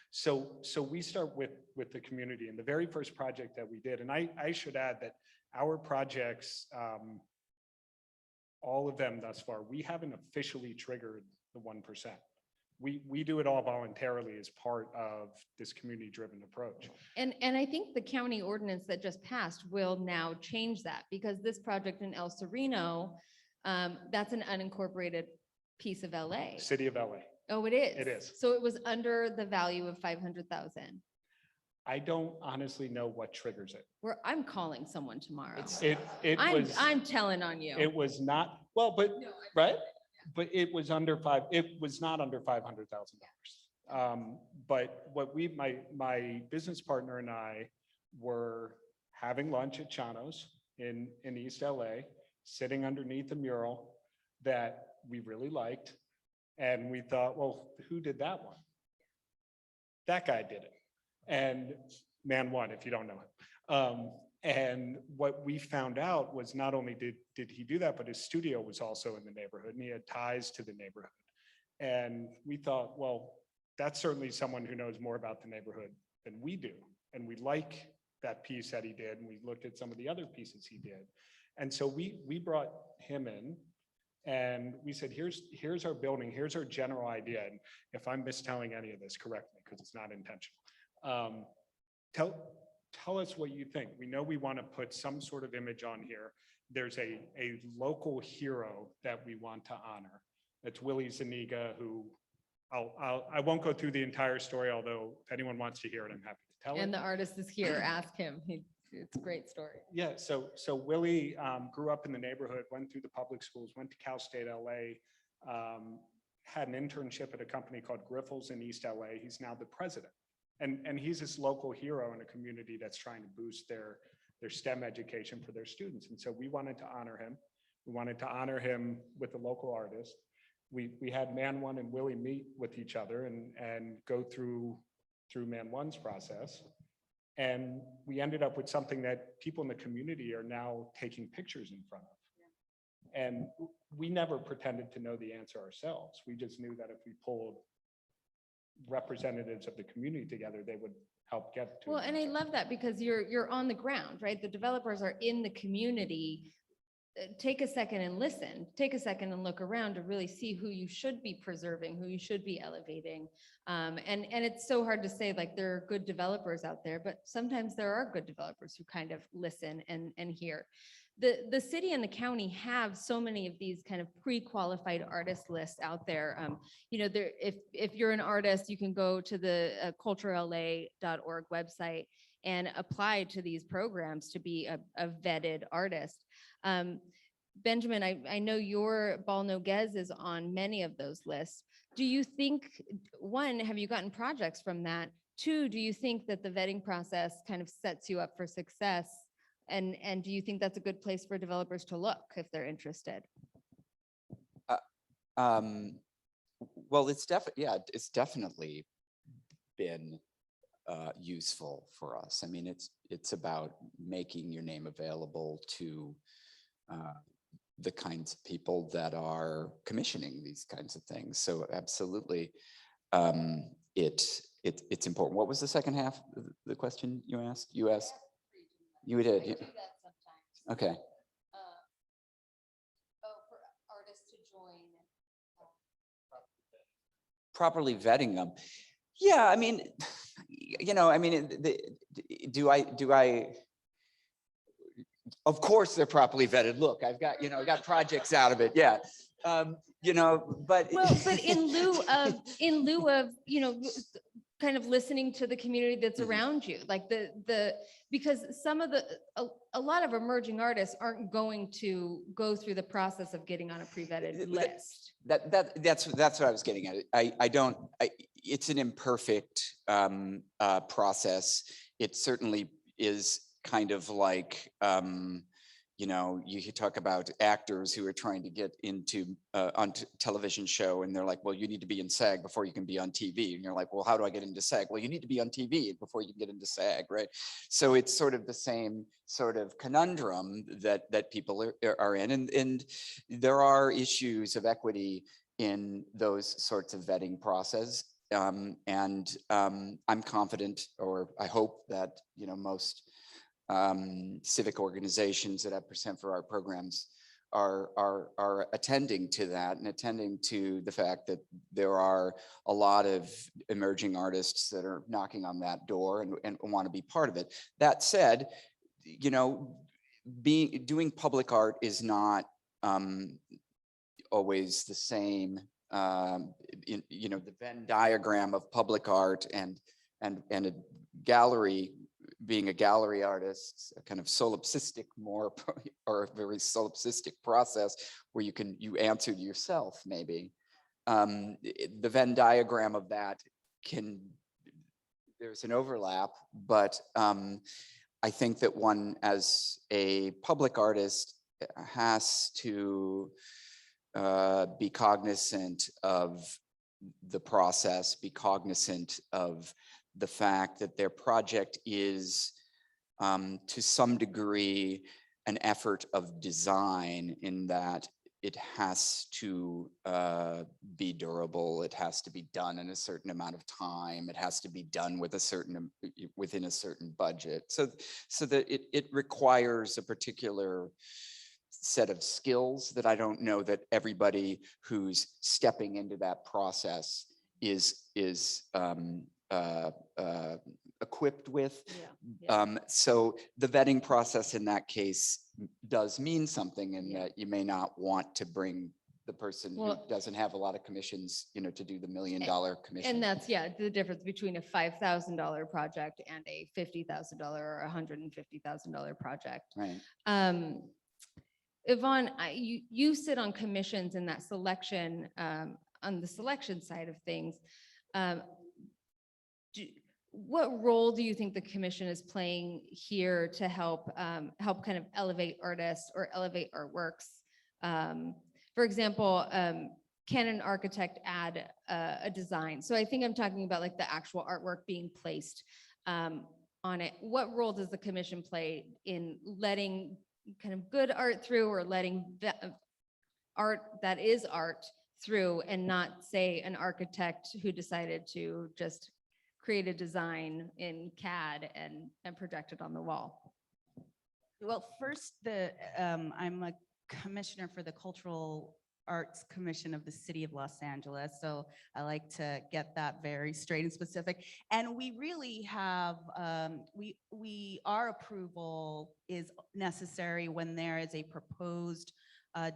So we start with the community. And the very first project that we did, and I should add that our projects, all of them thus far, we haven't officially triggered the 1%. We do it all voluntarily as part of this community-driven approach. And I think the county ordinance that just passed will now change that, because this project in El Sereno, that's an unincorporated piece of LA. City of LA. Oh, it is? It is. So it was under the value of 500,000. I don't honestly know what triggers it. I'm calling someone tomorrow. I'm telling on you. It was not, well, but, right? But it was it was not under $500,000. But what my business partner and I were having lunch at Chano's in East LA, sitting underneath a mural that we really liked. And we thought, well, who did that one? That guy did it. And man one, if you don't know him. And what we found out was not only did he do that, but his studio was also in the neighborhood and he had ties to the neighborhood. And we thought, well, that's certainly someone who knows more about the neighborhood than we do. And we like that piece that he did. And we looked at some of the other pieces he did. And so we brought him in and we said, here's our building, here's our general idea. And if I'm mistelling any of this, correct me, because it's not intentional. Tell us what you think. We know we want to put some sort of image on here. There's a local hero that we want to honor. That's Willie Zuniga, who I won't go through the entire story, although if anyone wants to hear it, I'm happy to tell it. And the artist is here. Ask him. It's a great story. Yeah, so Willie grew up in the neighborhood, went through the public schools, went to Cal State LA, had an internship at a company called Griffles in East LA. He's now the president. And he's this local hero in a community that's trying to boost their STEM education for their students. And so we wanted to honor him. We wanted to honor him with a local artist. We had Man One and Willie meet with each other and go through Man One's process. And we ended up with something that people in the community are now taking pictures in front of. And we never pretended to know the answer ourselves. We just knew that if we pulled representatives of the community together, they would help get to. Well, and I love that because you're on the ground, right? The developers are in the community. Take a second and listen. Take a second and look around to really see who you should be preserving, who you should be elevating. And it's so hard to say, like, there are good developers out there, but sometimes there are good developers who kind of listen and hear. The city and the county have so many of these kind of pre-qualified artist lists out there. If you're an artist, you can go to the culturala.org website and apply to these programs to be a vetted artist. Benjamin, I know your Bal Noguez is on many of those lists. Do you think, one, have you gotten projects from that? Two, do you think that the vetting process kind of sets you up for success? And do you think that's a good place for developers to look if they're interested? Well, it's definitely been useful for us. I mean, it's about making your name available to the kinds of people that are commissioning these kinds of things. So absolutely, it's important. What was the second half of the question you asked? You did. Yeah. Okay. For artists to join. Properly vetting them. Yeah, I mean, do I? Of course, they're properly vetted. Look, I've got projects out of it. Yeah, but in lieu of kind of listening to the community that's around you, like because a lot of emerging artists aren't going to go through the process of getting on a pre-vetted list. That's what I was getting at. It's an imperfect process. It certainly is kind of like, you talk about actors who are trying to get into on television show and they're like, well, you need to be in SAG before you can be on TV. And you're like, well, how do I get into SAG? Well, you need to be on TV before you can get into SAG, right? So it's sort of the same sort of conundrum that people are in. And there are issues of equity in those sorts of vetting process. I'm confident, or I hope that, most civic organizations that have % for art programs are attending to that and attending to the fact that there are a lot of emerging artists that are knocking on that door and want to be part of it. That said, you know, doing public art is not always the same. You know, the Venn diagram of public art and a gallery, being a gallery artist, a kind of solipsistic more, or a very solipsistic process where you answer to yourself maybe. The Venn diagram of that there's an overlap, but I think that one as a public artist has to be cognizant of the process, be cognizant of the fact that their project is to some degree an effort of design, in that it has to be durable, it has to be done in a certain amount of time, it has to be done with within a certain budget. So that it requires a particular set of skills that I don't know that everybody who's stepping into that process is equipped with. So the vetting process in that case does mean something, in that you may not want to bring the person who doesn't have a lot of commissions, you know, to do the $1 million commission. And that's, the difference between a $5,000 project and a $50,000 or $150,000 project. Right. Evonne, you sit on commissions in that selection, on the selection side of things. What role do you think the commission is playing here to help kind of elevate artists or elevate artworks? For example, can an architect add a design? So I think I'm talking about like the actual artwork being placed on it. What role does the commission play in letting kind of good art through, or letting the art that is art through, and not say an architect who decided to just create a design in CAD and project it on the wall? Well, first, I'm a commissioner for the Cultural Arts Commission of the City of Los Angeles. So I like to get that very straight and specific. And we really have, our approval is necessary when there is a proposed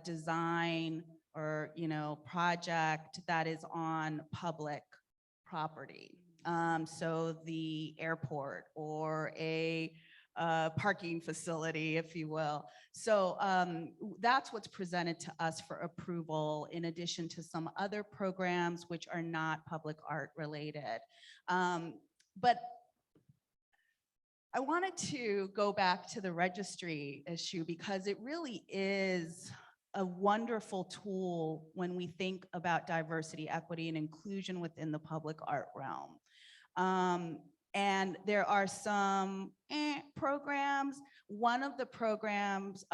design or, you know, project that is on public property. So the airport or a parking facility, if you will. So that's what's presented to us for approval, in addition to some other programs which are not public art related. But I wanted to go back to the registry issue, because it really is a wonderful tool when we think about diversity, equity, and inclusion within the public art realm. And there are some programs. One of the programs,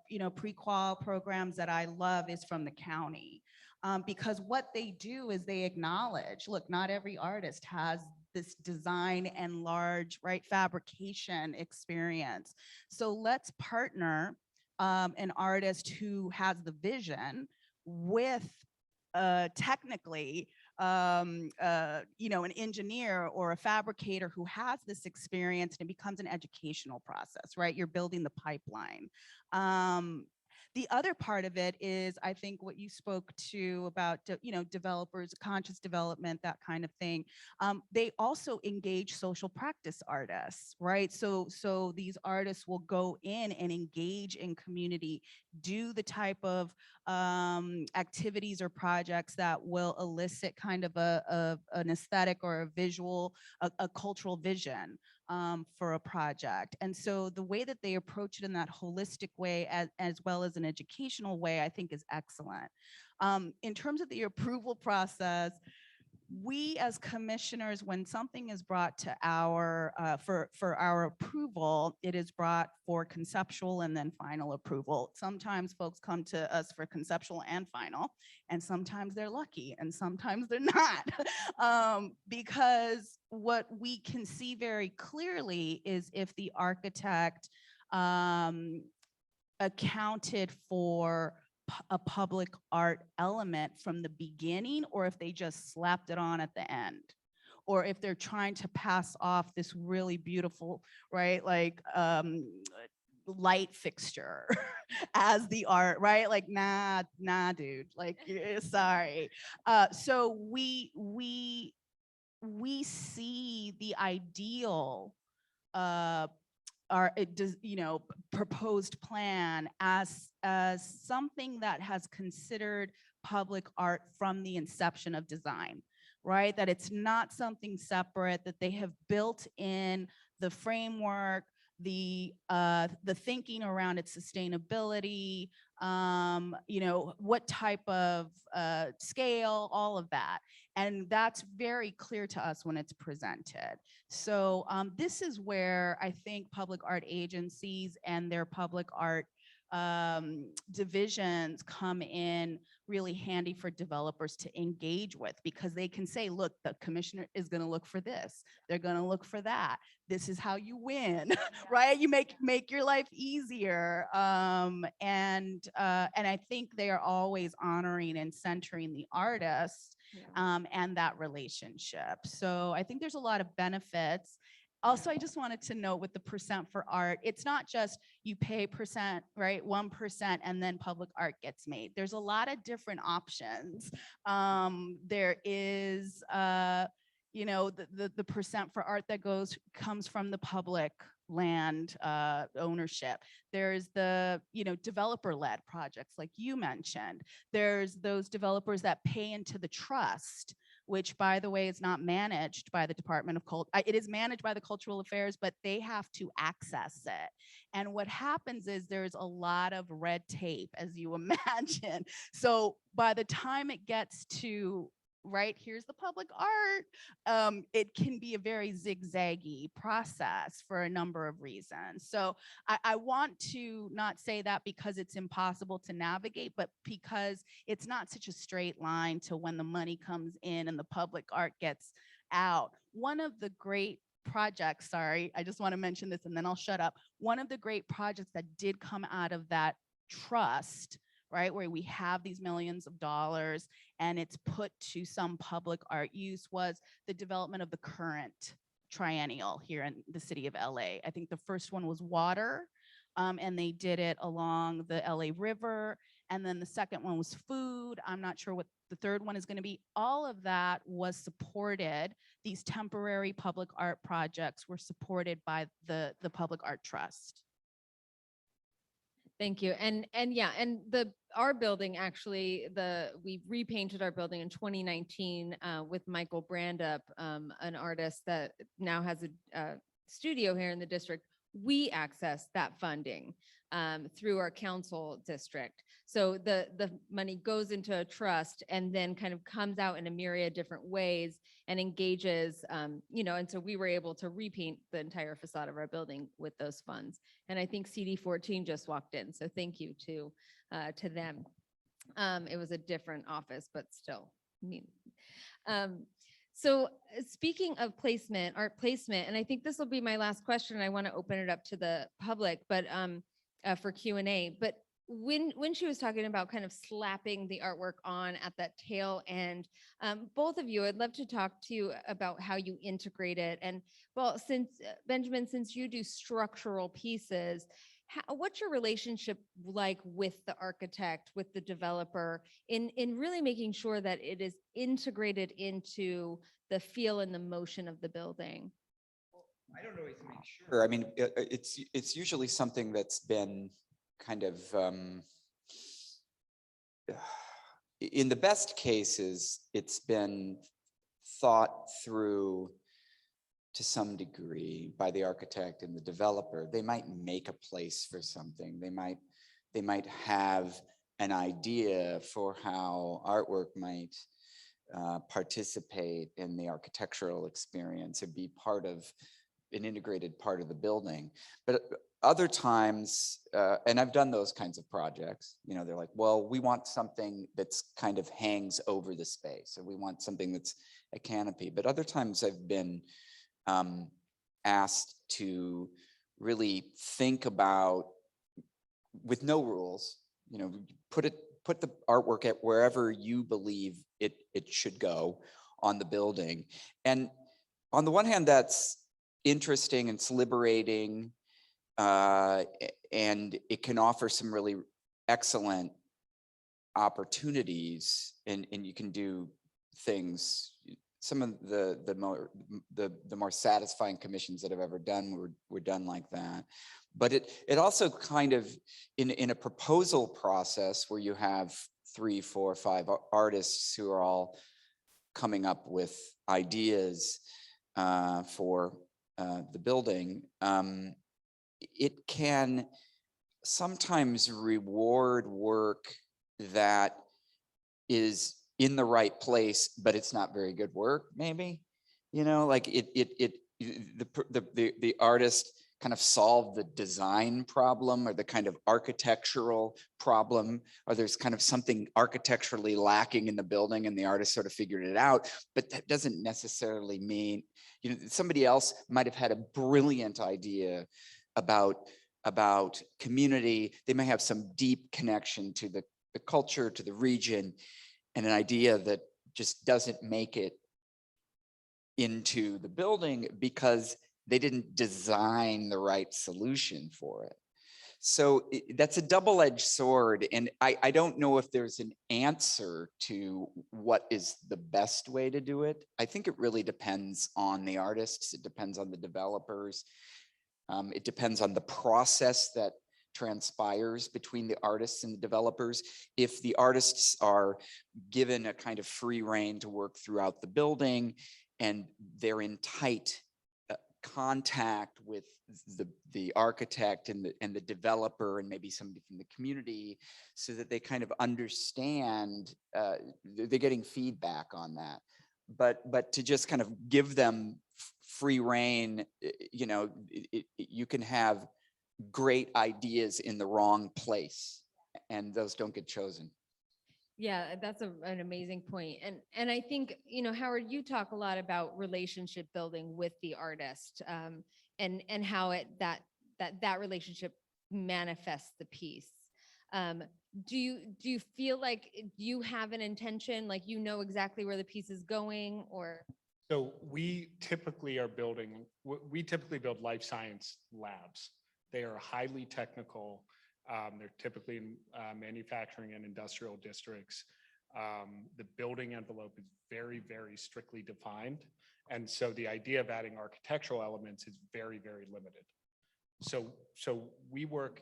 you know, pre-qual programs that I love is from the county, because what they do is they acknowledge, look, not every artist has this design and large, right, fabrication experience. So let's partner an artist who has the vision with technically you know, an engineer or a fabricator who has this experience, and it becomes an educational process, right? You're building the pipeline. The other part of it is, I think, what you spoke to about, you know, developers, conscious development, that kind of thing. They also engage social practice artists, right? So these artists will go in and engage in community, do the type of activities or projects that will elicit kind of an aesthetic or a visual, a cultural vision for a project. And so the way that they approach it in that holistic way, as well as an educational way, I think is excellent. In terms of the approval process, we as commissioners, when something is brought to our, for our approval, it is brought for conceptual and then final approval. Sometimes folks come to us for conceptual and final, and sometimes they're lucky and sometimes they're not. Because what we can see very clearly is if the architect accounted for a public art element from the beginning, or if they just slapped it on at the end, or if they're trying to pass off this really beautiful, right, like light fixture as the art, right? Like, nah, dude, like, sorry. So we see the ideal it does, proposed plan as something that has considered public art from the inception of design, right? That it's not something separate, that they have built in the framework, the thinking around its sustainability, what type of scale, all of that. And that's very clear to us when it's presented. So this is where I think public art agencies and their public art divisions come in really handy for developers to engage with, because they can say, look, the commissioner is going to look for this. They're going to look for that. This is how you win, right? You make your life easier. And I think they are always honoring and centering the artist and that relationship. So I think there's a lot of benefits. Also, I just wanted to note with the percent for art, it's not just you pay percent, right? 1% and then public art gets made. There's a lot of different options. There is, the percent for art that comes from the public land ownership. There's the, developer-led projects like you mentioned. There's those developers that pay into the trust, which, by the way, is not managed by the Department of Culture. It is managed by the Cultural Affairs, but they have to access it. And what happens is there's a lot of red tape, as you imagine. So by the time it gets to, right, here's the public art, it can be a very zigzaggy process for a number of reasons. So I want to not say that because it's impossible to navigate, but because it's not such a straight line to when the money comes in and the public art gets out. One of the great projects, sorry, I just want to mention this and then I'll shut up. One of the great projects that did come out of that trust, right, where we have these millions of dollars and it's put to some public art use, was the development of the current triennial here in the city of LA. I think the first one was water, and they did it along the LA River. And then the second one was food. I'm not sure what the third one is going to be. All of that was supported. These temporary public art projects were supported by the Public Art Trust. Thank you. And yeah, and our building, actually, we repainted our building in 2019 with Michael Brandup, an artist that now has a studio here in the district. We access that funding through our council district. So the money goes into a trust and then kind of comes out in a myriad different ways and engages, and so we were able to repaint the entire facade of our building with those funds. And I think CD14 just walked in, so thank you to them. It was a different office, but still. So speaking of placement, art placement, and I think this will be my last question. I want to open it up to the public, but for Q&A. But when she was talking about kind of slapping the artwork on at that tail end, both of you, I'd love to talk to you about how you integrate it. And well, Benjamin, since you do structural pieces, what's your relationship like with the architect, with the developer, in really making sure that it is integrated into the feel and the motion of the building? I don't always make sure. I mean, it's usually something that's been kind of, in the best cases, it's been thought through to some degree by the architect and the developer. They might make a place for something. They might have an idea for how artwork might participate in the architectural experience or be part of an integrated part of the building. But other times, and I've done those kinds of projects, they're like, well, we want something that's kind of hangs over the space, or we want something that's a canopy. But other times I've been asked to really think about with no rules, put the artwork at wherever you believe it should go on the building. And on the one hand, that's interesting and it's liberating, and it can offer some really excellent opportunities, and you can do things. Some of the more satisfying commissions that I've ever done were done like that. But it also kind of, in a proposal process where you have 3, 4, 5 artists who are all coming up with ideas for the building, it can sometimes reward work that is in the right place, but it's not very good work, maybe. Like the artist kind of solved the design problem or the kind of architectural problem, or there's kind of something architecturally lacking in the building and the artist sort of figured it out. But that doesn't necessarily mean, somebody else might have had a brilliant idea about community. They may have some deep connection to the culture, to the region, and an idea that just doesn't make it into the building because they didn't design the right solution for it. So that's a double-edged sword. And I don't know if there's an answer to what is the best way to do it. I think it really depends on the artists. It depends on the developers. It depends on the process that transpires between the artists and the developers. If the artists are given a kind of free rein to work throughout the building and they're in tight contact with the architect and the developer and maybe somebody from the community, so that they kind of understand, they're getting feedback on that. But to just kind of give them free rein, you can have great ideas in the wrong place, and those don't get chosen. Yeah, that's an amazing point. And I think, Howard, you talk a lot about relationship building with the artist, and how that relationship manifests the piece. Do you feel like you have an intention, like exactly where the piece is going, or? So we typically build life science labs. They are highly technical. They're typically in manufacturing and industrial districts. The building envelope is very, very strictly defined. And so the idea of adding architectural elements is very, very limited. So we work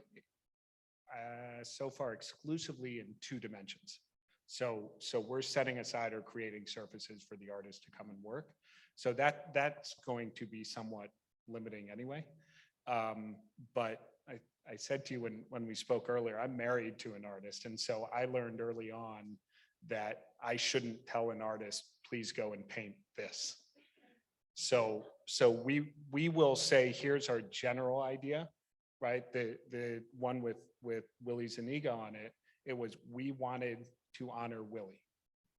so far exclusively in 2 dimensions. So we're setting aside or creating surfaces for the artist to come and work. So that's going to be somewhat limiting anyway. But I said to you when we spoke earlier, I'm married to an artist. And so I learned early on that I shouldn't tell an artist, please go and paint this. So we will say, here's our general idea, right? The one with Willie Zuniga on it, it was, we wanted to honor Willie,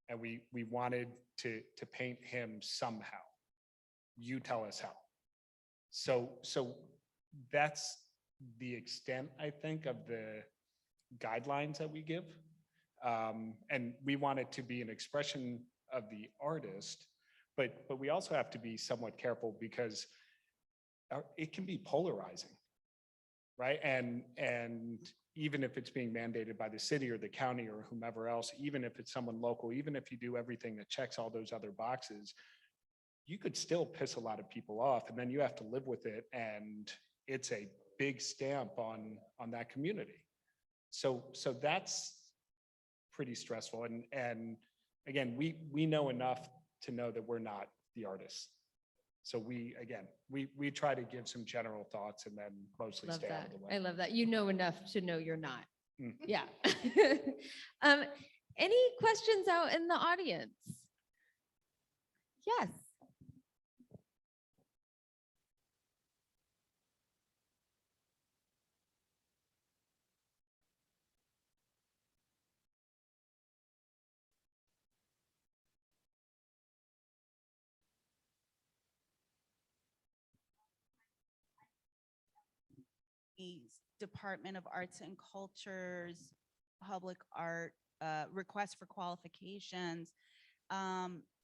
and we wanted to paint him somehow. You tell us how. So that's the extent, I think, of the guidelines that we give. And we want it to be an expression of the artist, but we also have to be somewhat careful because it can be polarizing, right? And even if it's being mandated by the city or the county or whomever else, even if it's someone local, even if you do everything that checks all those other boxes, you could still piss a lot of people off, and then you have to live with it, and it's a big stamp on that community. So that's pretty stressful. And again, we know enough to know that we're not the artists. So we try to give some general thoughts and then mostly Love stay out that. of the way. I love that. You know enough to know you're not. Mm. Yeah. Any questions out in the audience? Yes. Department of Arts and Culture's public art request for qualifications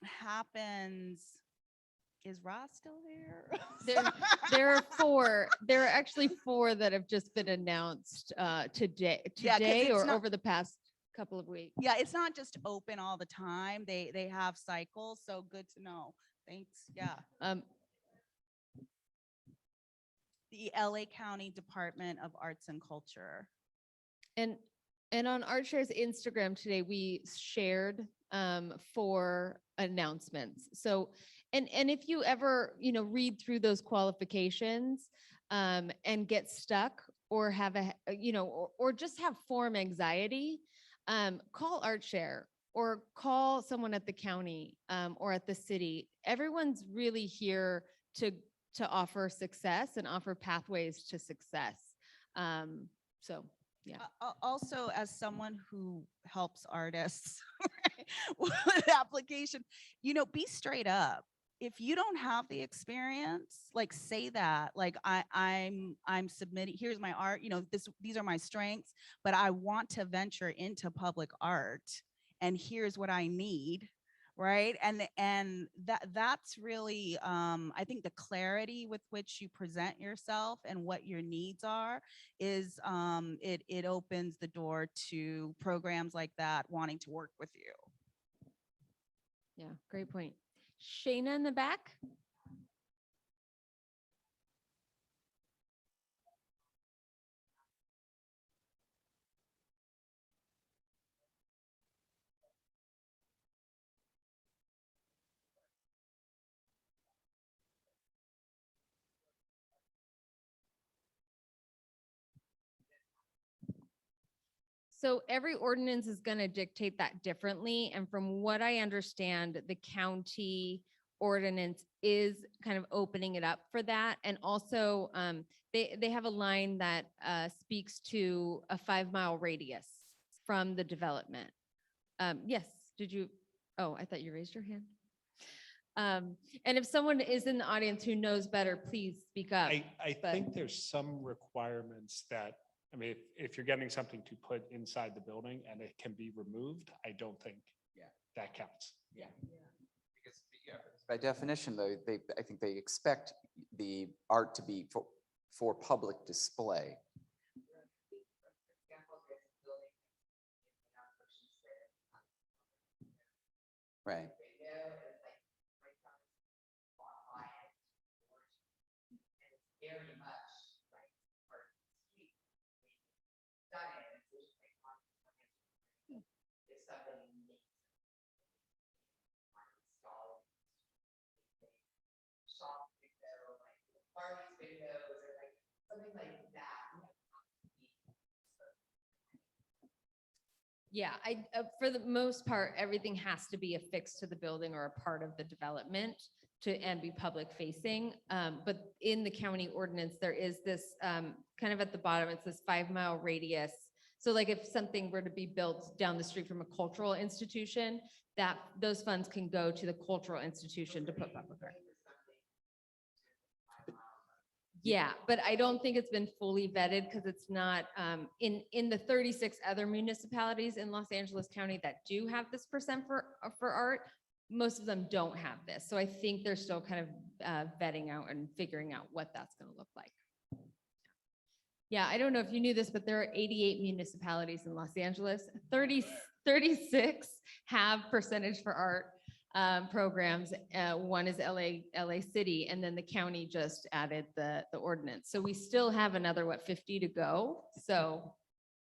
happens. Is Ross still there? There are actually 4 that have just been announced today Yeah, 'cause it's or not- over the past couple of weeks. Yeah, it's not just open all the time. They have cycles, so good to know. Thanks. Yeah. The LA County Department of Arts and Culture. And on ArtShare's Instagram today, we shared 4 announcements. So, and if you ever, read through those qualifications and get stuck or have or just have form anxiety, call ArtShare or call someone at the county or at the city. Everyone's really here to offer success and offer pathways to success. So. Yeah. Also, as someone who helps artists with application, be straight up. If you don't have the experience, like say that, like I'm submitting, here's my art, these are my strengths, but I want to venture into public art and here's what I need. Right. And that's really, I think the clarity with which you present yourself and what your needs are is it opens the door to programs like that wanting to work with you. Yeah, great point. Shayna in the back. So every ordinance is going to dictate that differently. And from what I understand, the county ordinance is kind of opening it up for that. And also they have a line that speaks to a 5-mile radius from the development. Yes, did you? Oh, I thought you raised your hand. And if someone is in the audience who knows better, please speak up. I think there's some requirements that, I mean, if you're getting something to put inside the building and it can be removed, I don't think that counts. Yeah. Because by definition, though, I think they expect the art to be for public display. Right. Very much like part of the street. Done it. If somebody needs install shop window, like Barbie's windows, or like something like that. Yeah, for the most part, everything has to be affixed to the building or a part of the development and be public facing. But in the county ordinance, there is this kind of at the bottom, it's this 5-mile radius. So like if something were to be built down the street from a cultural institution, that those funds can go to the cultural institution to put public art. Yeah, but I don't think it's been fully vetted because it's not in the 36 other municipalities in Los Angeles County that do have this % for art. Most of them don't have this. So I think they're still kind of vetting out and figuring out what that's going to look like. Yeah, I don't know if you knew this, but there are 88 municipalities in Los Angeles. 36 have percentage for art programs. One is LA City, and then the county just added the ordinance. So we still have another, 50 to go. So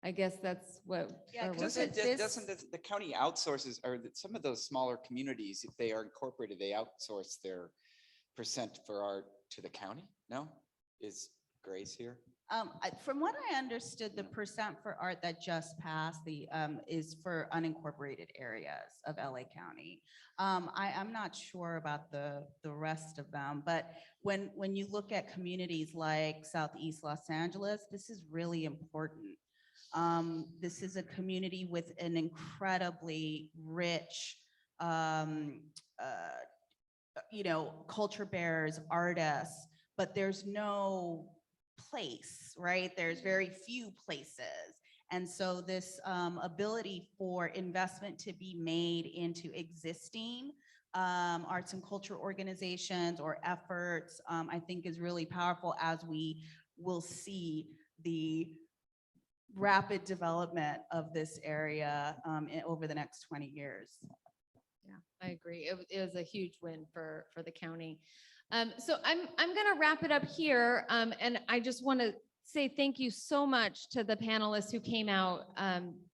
I guess that's what. Doesn't the county outsources, or some of those smaller communities, if they are incorporated, they outsource their % for art to the county? No? Is Grace here? From what I understood, the % for art that just passed is for unincorporated areas of LA County. I'm not sure about the rest of them, but when you look at communities like Southeast Los Angeles, this is really important. This is a community with an incredibly rich, culture bearers, artists, but there's no place, right? There's very few places. And so this ability for investment to be made into existing arts and culture organizations or efforts, I think is really powerful as we will see the rapid development of this area over the next 20 years. Yeah, I agree. It was a huge win for the county. So I'm going to wrap it up here. And I just want to say thank you so much to the panelists who came out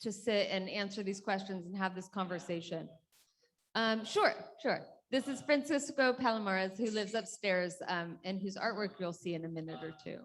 to sit and answer these questions and have this conversation. Sure. This is Francisco Palomares, who lives upstairs and whose artwork you'll see in a minute or two.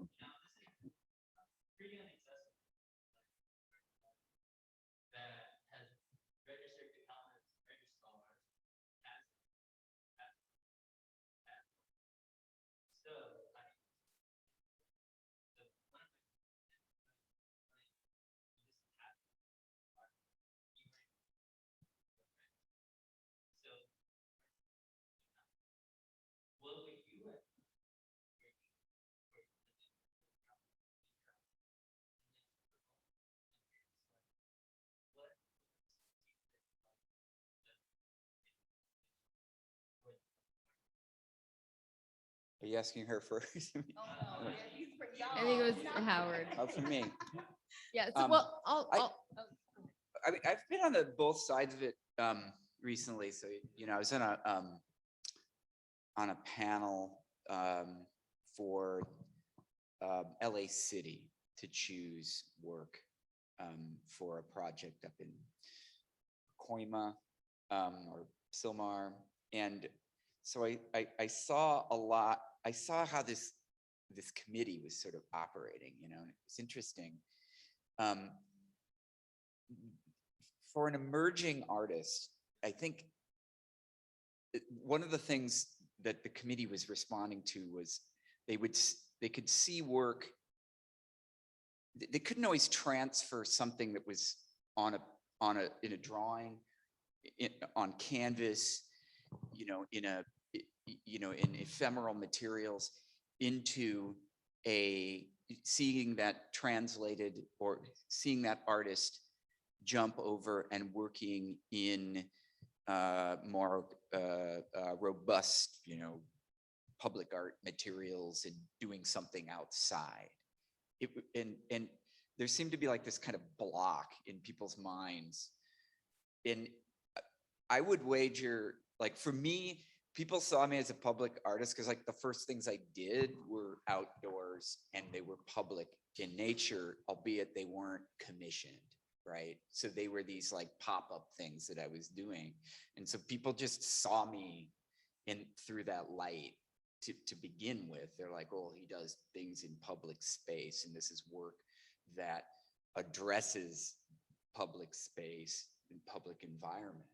Are you asking her first? I think it was Howard. Oh, for me. Yeah, so well, I mean, I've been on both sides of it recently. So, you know, I was on a panel for LA City to choose work for a project up in Koima or Silmar. And so I saw a lot. I saw how this committee was sort of operating, you know, and it was interesting. For an emerging artist, I think one of the things that the committee was responding to was they could see work. They couldn't always transfer something that was in a drawing, on canvas, you know, in ephemeral materials into seeing that translated or seeing that artist jump over and working in more robust, you know, public art materials and doing something outside. And there seemed to be like this kind of block in people's minds. And I would wager, like for me, people saw me as a public artist because like the first things I did were outdoors and they were public in nature, albeit they weren't commissioned, right? So they were these like pop-up things that I was doing. And so people just saw me through that light to begin with. They're like, oh, he does things in public space and this is work that addresses public space and public environment.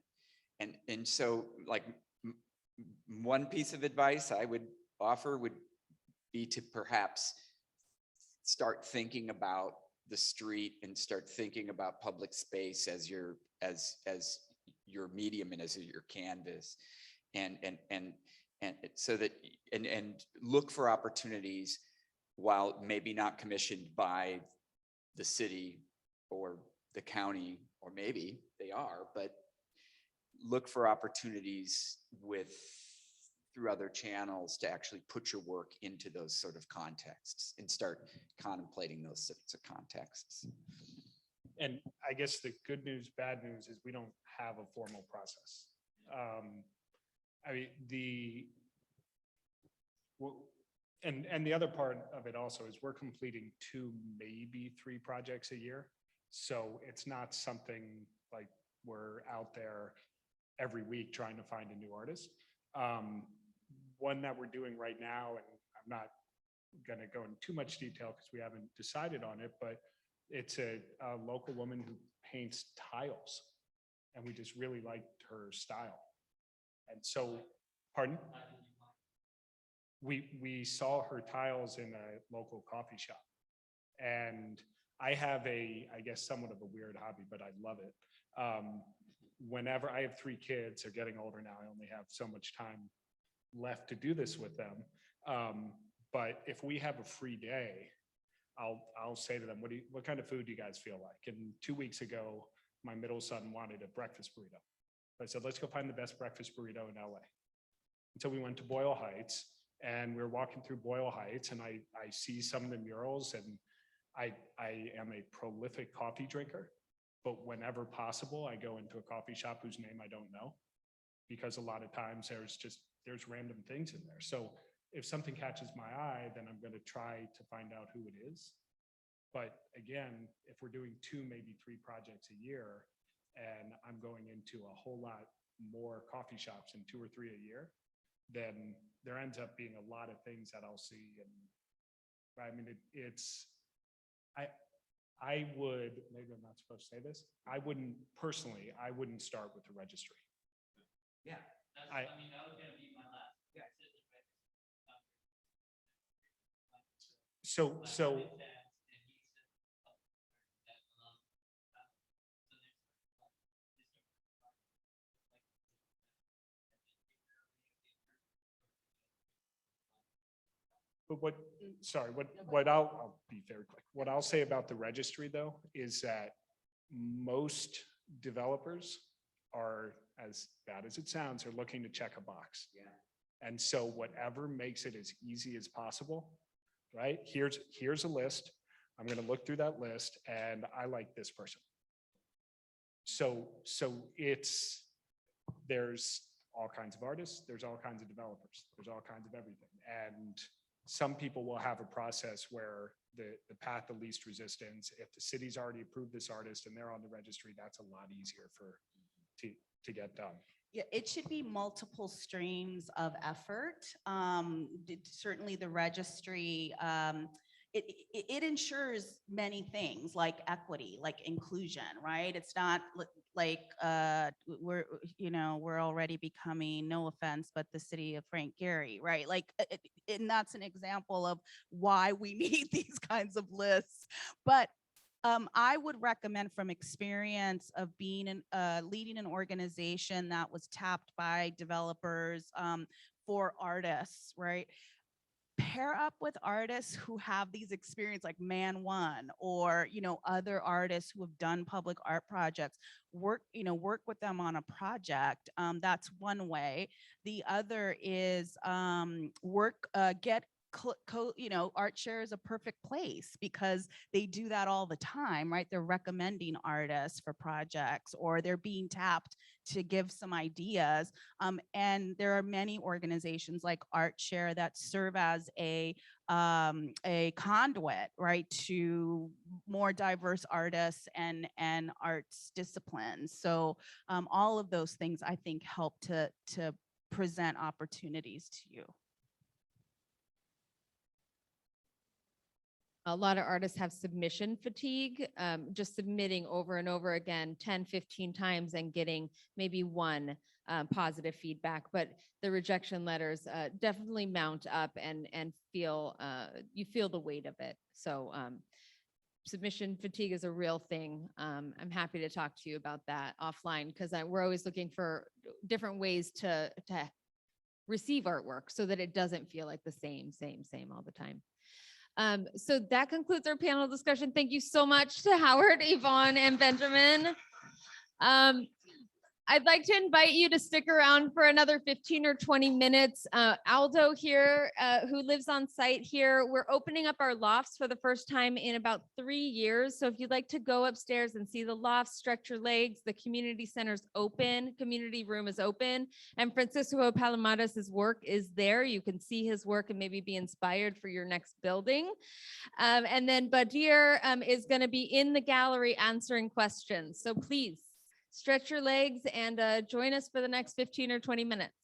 And so like one piece of advice I would offer would be to perhaps start thinking about the street and start thinking about public space as your medium and as your canvas, and so that and look for opportunities while maybe not commissioned by the city or the county, or maybe they are, but look for opportunities through other channels to actually put your work into those sort of contexts and start contemplating those sorts of contexts. And I guess the good news, bad news is we don't have a formal process. I mean, and the other part of it also is we're completing 2, maybe 3 projects a year. So it's not something like we're out there every week trying to find a new artist. One that we're doing right now, and I'm not going to go into too much detail because we haven't decided on it, but it's a local woman who paints tiles, and we just really liked her style. And so, pardon? We saw her tiles in a local coffee shop, and I have I guess somewhat of a weird hobby, but I love it. Whenever I have 3 kids, they're getting older now. I only have so much time left to do this with them. But if we have a free day, I'll say to them, what kind of food do you guys feel like? And 2 weeks ago, my middle son wanted a breakfast burrito. I said, let's go find the best breakfast burrito in LA. And so we went to Boyle Heights, and we were walking through Boyle Heights, and I see some of the murals, and I am a prolific coffee drinker, but whenever possible, I go into a coffee shop whose name I don't know, because a lot of times there's random things in there. So if something catches my eye, then I'm going to try to find out who it is. But again, if we're doing 2, maybe 3 projects a year, and I'm going into a whole lot more coffee shops in 2 or 3 a year, then there ends up being a lot of things that I'll see. And I mean, I would, maybe I'm not supposed to say this, I wouldn't start with the registry. Yeah. I mean, that was gonna be my last. So but what I'll be very quick. What I'll say about the registry though, is that most developers are, as bad as it sounds, are looking to check a box. Yeah. And so whatever makes it as easy as possible, right? Here's a list. I'm going to look through that list and I like this person. So there's all kinds of artists, there's all kinds of developers, there's all kinds of everything. And some people will have a process where the path of least resistance, if the city's already approved this artist and they're on the registry, that's a lot easier to get done. Yeah, it should be multiple streams of effort. Certainly the registry, it ensures many things like equity, like inclusion, right? It's not like we're already becoming, no offense, but the city of Frank Gehry, right? Like, and that's an example of why we need these kinds of lists. But I would recommend, from experience of being leading an organization that was tapped by developers for artists, right? Pair up with artists who have these experience like Man One, or other artists who have done public art projects. Work with them on a project. That's one way. The other is get ArtShare is a perfect place because they do that all the time, right? They're recommending artists for projects, or they're being tapped to give some ideas. And there are many organizations like ArtShare that serve as a conduit, right, to more diverse artists and arts disciplines. So all of those things, I think, help to present opportunities to you. A lot of artists have submission fatigue, just submitting over and over again, 10, 15 times and getting maybe one positive feedback. But the rejection letters definitely mount up and feel, you feel the weight of it. So submission fatigue is a real thing. I'm happy to talk to you about that offline, because we're always looking for different ways to receive artwork so that it doesn't feel like the same all the time. So that concludes our panel discussion. Thank you so much to Howard, Evonne, and Benjamin. I'd like to invite you to stick around for another 15 or 20 minutes. Aldo here, who lives on site here, we're opening up our lofts for the first time in about 3 years. So if you'd like to go upstairs and see the lofts, stretch your legs, the community center's open, community room is open, and Francisco Palomares' work is there. You can see his work and maybe be inspired for your next building. And then Badir is going to be in the gallery answering questions. So please, stretch your legs and join us for the next 15 or 20 minutes.